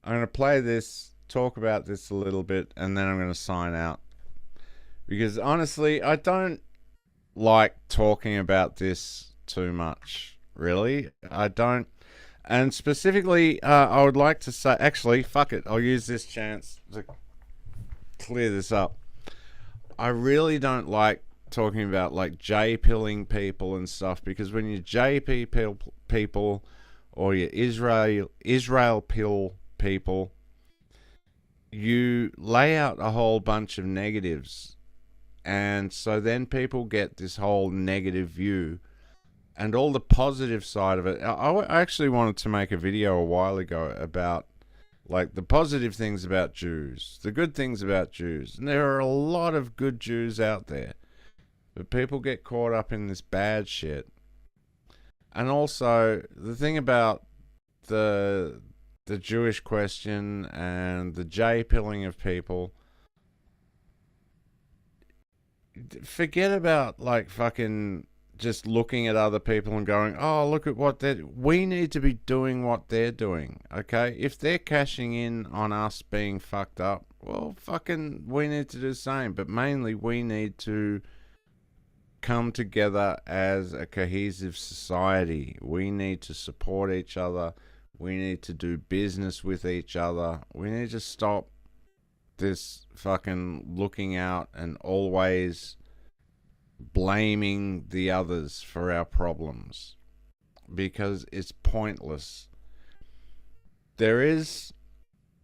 I'm going to play this, talk about this a little bit, and then I'm going to sign out. Because honestly, I don't like talking about this too much, really. I don't. And specifically, I would like to say, actually, fuck it, I'll use this chance to clear this up. I really don't like talking about, like, J-pilling people and stuff, because when you J-P people, or you Israel pill people, you lay out a whole bunch of negatives, and so then people get this whole negative view. And all the positive side of it, I actually wanted to make a video a while ago about, like, the positive things about Jews, the good things about Jews. And there are a lot of good Jews out there. But people get caught up in this bad shit. And also, the thing about the Jewish question and the J-pilling of people, forget about, like, fucking... just looking at other people and going, oh, look at what they're... We need to be doing what they're doing, okay? If they're cashing in on us being fucked up, well, fucking, we need to do the same. But mainly, we need to come together as a cohesive society. We need to support each other. We need to do business with each other. We need to stop this fucking looking out and always... blaming the others for our problems, because it's pointless. There is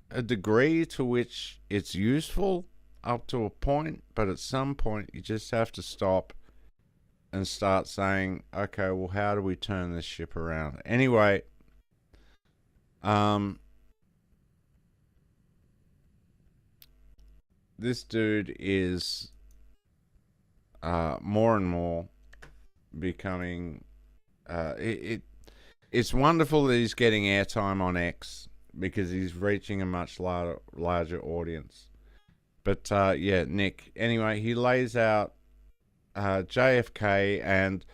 a degree to which it's useful up to a point, but at some point you just have to stop and start saying, okay, well, how do we turn this ship around? Anyway, This dude is more and more becoming. It's wonderful that he's getting airtime on X because he's reaching a much larger audience. But yeah, Nick. Anyway, he lays out JFK and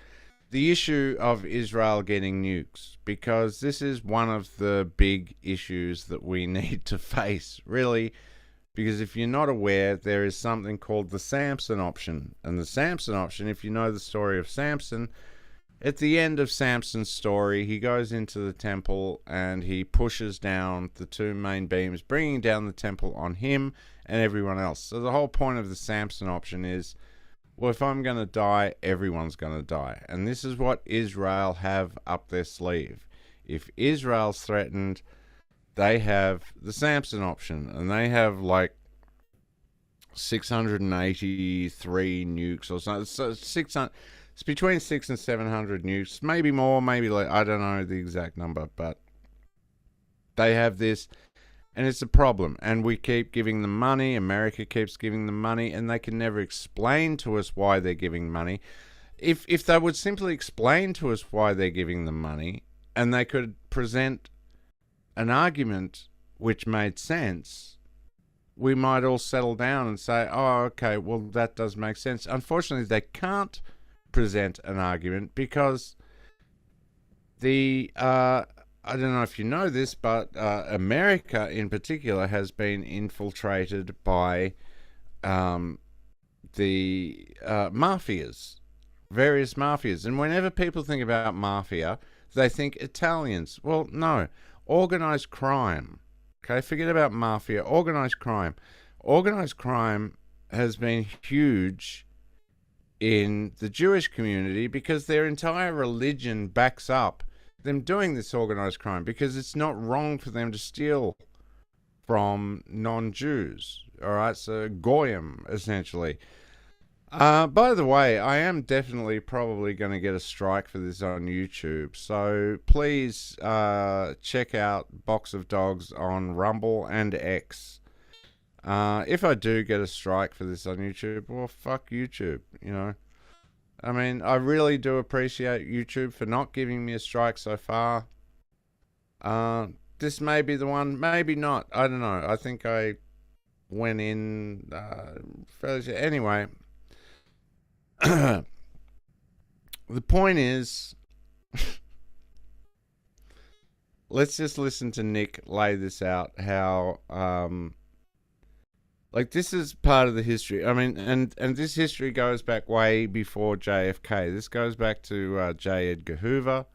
the issue of Israel getting nukes, because this is one of the big issues that we need to face, really. Because if you're not aware, there is something called the Samson option. And the Samson option, if you know the story of Samson, at the end of Samson's story, he goes into the temple and he pushes down the two main beams, bringing down the temple on him and everyone else. So the whole point of the Samson option is, well, if I'm going to die, everyone's going to die. And this is what Israel have up their sleeve. If Israel's threatened, they have the Samson option, and they have like 683 nukes or something. So 600. It's between 600 and 700 nukes, maybe more, maybe like, I don't know the exact number, but they have this, and it's a problem. And we keep giving them money. America keeps giving them money, and they can never explain to us why they're giving money. If they would simply explain to us why they're giving them money, and they could present an argument which made sense, we might all settle down and say, oh, okay, well, that does make sense. Unfortunately, they can't present an argument because the I don't know if you know this, but America in particular has been infiltrated by the mafias, various mafias. And whenever people think about mafia, they think Italians. Well, no, organized crime. Okay, forget about mafia. Organized crime. Organized crime has been huge in the Jewish community because their entire religion backs up them doing this organized crime, because it's not wrong for them to steal from non-Jews. All right, so goyim, essentially. By the way, I am definitely probably going to get a strike for this on YouTube, so please check out Box of Dogs on Rumble and X. If I do get a strike for this on YouTube, well, fuck YouTube, you know. I mean, I really do appreciate YouTube for not giving me a strike so far. This may be the one, maybe not. I don't know. I think I went in fairly... Anyway, the point is, let's just listen to Nick lay this out, how... like, this is part of the history. I mean, and this history goes back way before JFK. This goes back to J. Edgar Hoover,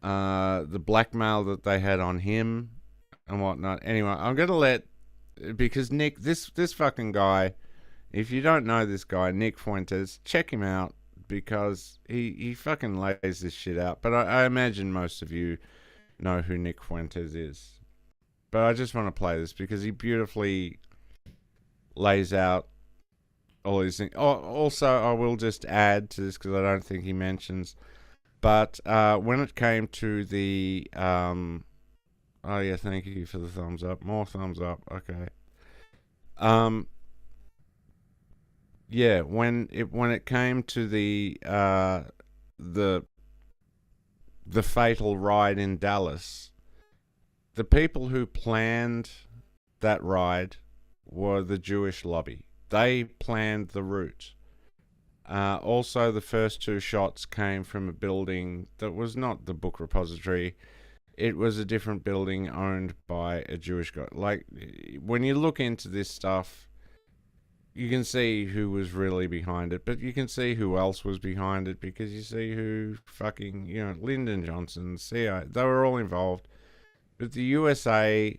the blackmail that they had on him and whatnot. Anyway, I'm going to let... Because Nick, this fucking guy, if you don't know this guy, Nick Fuentes, check him out, because he fucking lays this shit out. But I imagine most of you know who Nick Fuentes is. But I just want to play this because he beautifully lays out all these things. Oh, also, I will just add to this because I don't think he mentions, but when it came to the oh yeah, thank you for the thumbs up. More thumbs up. Okay. Yeah, when it came to the fatal ride in Dallas, the people who planned that ride were the Jewish lobby. They planned the route. Also, the first two shots came from a building that was not the book repository. It was a different building owned by a Jewish guy. Like, when you look into this stuff, you can see who was really behind it, but you can see who else was behind it, because you see who fucking, you know, Lyndon Johnson, CIA, they were all involved. But the USA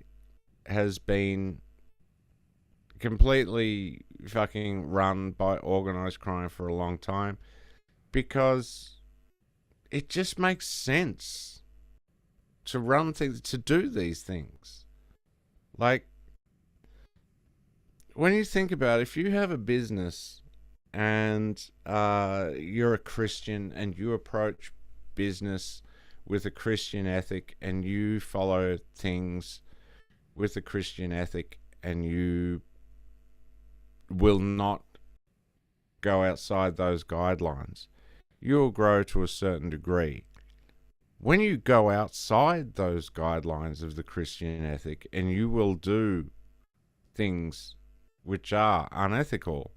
has been completely fucking run by organized crime for a long time, because it just makes sense to run things, to do these things. Like, when you think about it, if you have a business and you're a Christian and you approach business with a Christian ethic and you follow things with a Christian ethic and you will not go outside those guidelines, you'll grow to a certain degree. When you go outside those guidelines of the Christian ethic and you will do things which are unethical,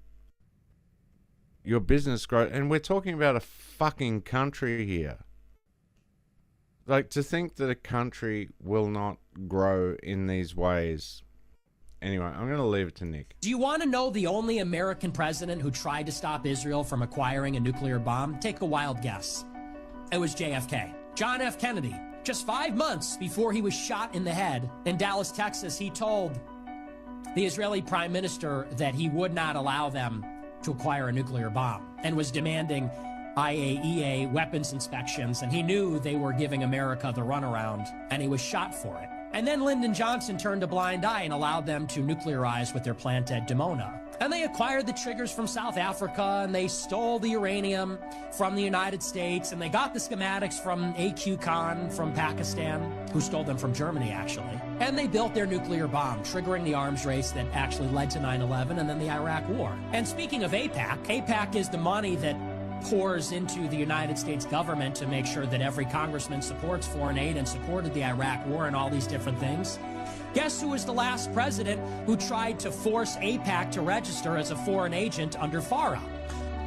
your business grows. And we're talking about a fucking country here. Like, to think that a country will not grow in these ways. Anyway, I'm going to leave it to Nick. Do you want to know the only American president who tried to stop Israel from acquiring a nuclear bomb? Take a wild guess. It was JFK. John F. Kennedy. Just 5 months before he was shot in the head in Dallas, Texas, he told the Israeli prime minister that he would not allow them to acquire a nuclear bomb and was demanding IAEA weapons inspections, and he knew they were giving America the runaround, and he was shot for it. And then Lyndon Johnson turned a blind eye and allowed them to nuclearize with their plant at Dimona. And they acquired the triggers from South Africa, and they stole the uranium from the United States, and they got the schematics from A.Q. Khan from Pakistan, who stole them from Germany, actually. And they built their nuclear bomb, triggering the arms race that actually led to 9/11 and then the Iraq War. And speaking of AIPAC, AIPAC is the money that pours into the United States government to make sure that every congressman supports foreign aid and supported the Iraq War and all these different things. Guess who was the last president who tried to force AIPAC to register as a foreign agent under FARA?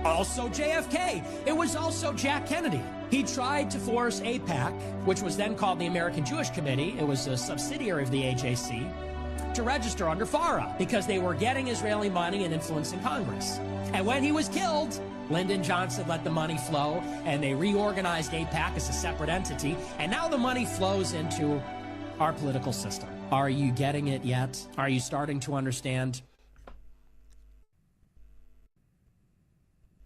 Also JFK. It was also Jack Kennedy. He tried to force AIPAC, which was then called the American Jewish Committee, it was a subsidiary of the AJC, to register under FARA because they were getting Israeli money and influencing Congress. And when he was killed, Lyndon Johnson let the money flow, and they reorganized AIPAC as a separate entity, and now the money flows into our political system. Are you getting it yet? Are you starting to understand?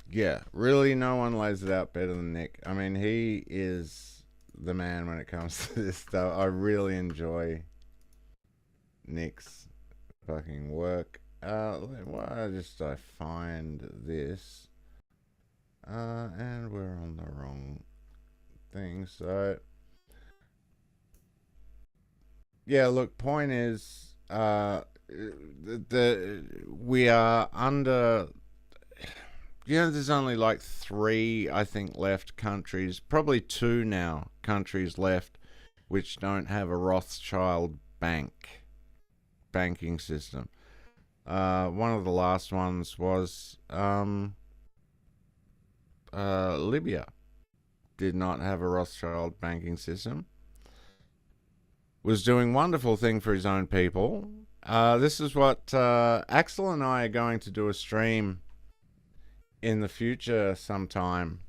Yeah, really no one lays it out better than Nick. I mean, he is the man when it comes to this stuff. I really enjoy Nick's fucking work. I find this. And we're on the wrong thing, so yeah, look, point is, we are under, there's only like 3, I think, left countries, probably 2 now, countries left, which don't have a Rothschild banking system. One of the last ones was, Libya did not have a Rothschild banking system. Was doing wonderful thing for his own people. This is what Axel and I are going to do a stream in the future sometime,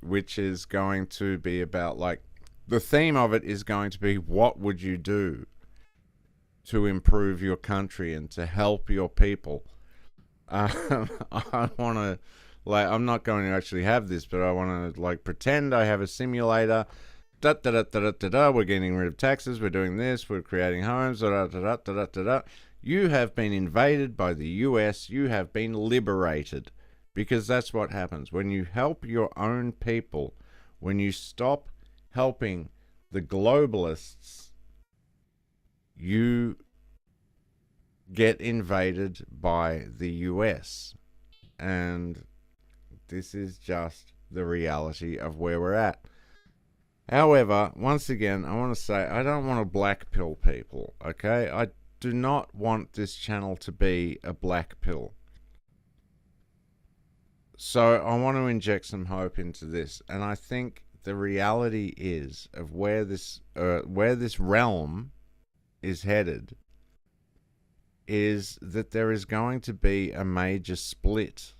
which is going to be about, like, the theme of it is going to be, what would you do to improve your country and to help your people? I want to, like, I'm not going to actually have this, but I want to, like, pretend I have a simulator. We're getting rid of taxes. We're doing this. We're creating homes. You have been invaded by the US. You have been liberated, because that's what happens when you help your own people. When you stop helping the globalists, you get invaded by the US, and this is just the reality of where we're at. However, once again, I want to say, I don't want to black pill people, okay? I do not want this channel to be a black pill. So I want to inject some hope into this, and I think the reality is of where this realm is headed is that there is going to be a major split.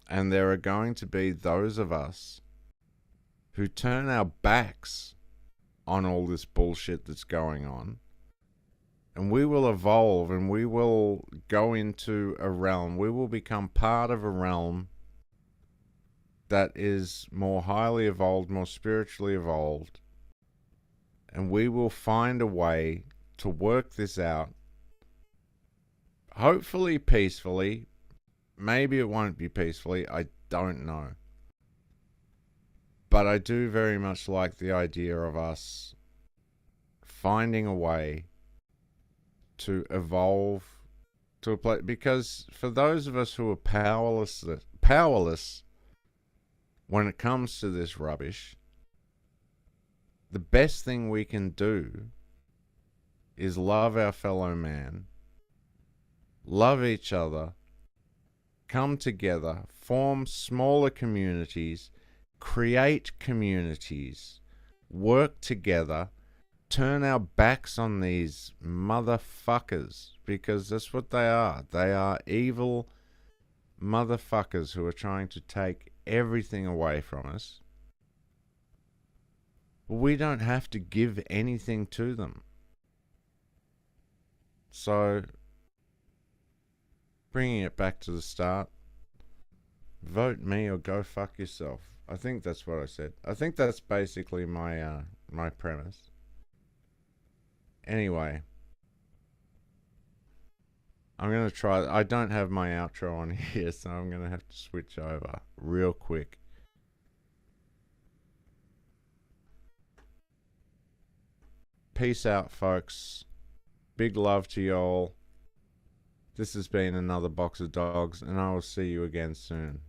And there are going to be those of us who turn our backs on all this bullshit that's going on. And we will evolve, and we will go into a realm. We will become part of a realm that is more highly evolved, more spiritually evolved. And we will find a way to work this out. Hopefully peacefully. Maybe it won't be peacefully. I don't know. But I do very much like the idea of us finding a way to evolve to a place, because for those of us who are powerless when it comes to this rubbish, the best thing we can do is love our fellow man, love each other, come together, form smaller communities, create communities, work together, turn our backs on these motherfuckers, because that's what they are. They are evil motherfuckers who are trying to take everything away from us. We don't have to give anything to them. So, bringing it back to the start, vote me or go fuck yourself. I think that's what I said. I think that's basically my my premise. Anyway, I'm going to try. I don't have my outro on here, so I'm going to have to switch over real quick. Peace out, folks. Big love to y'all. This has been another Box of Dogs, and I will see you again soon.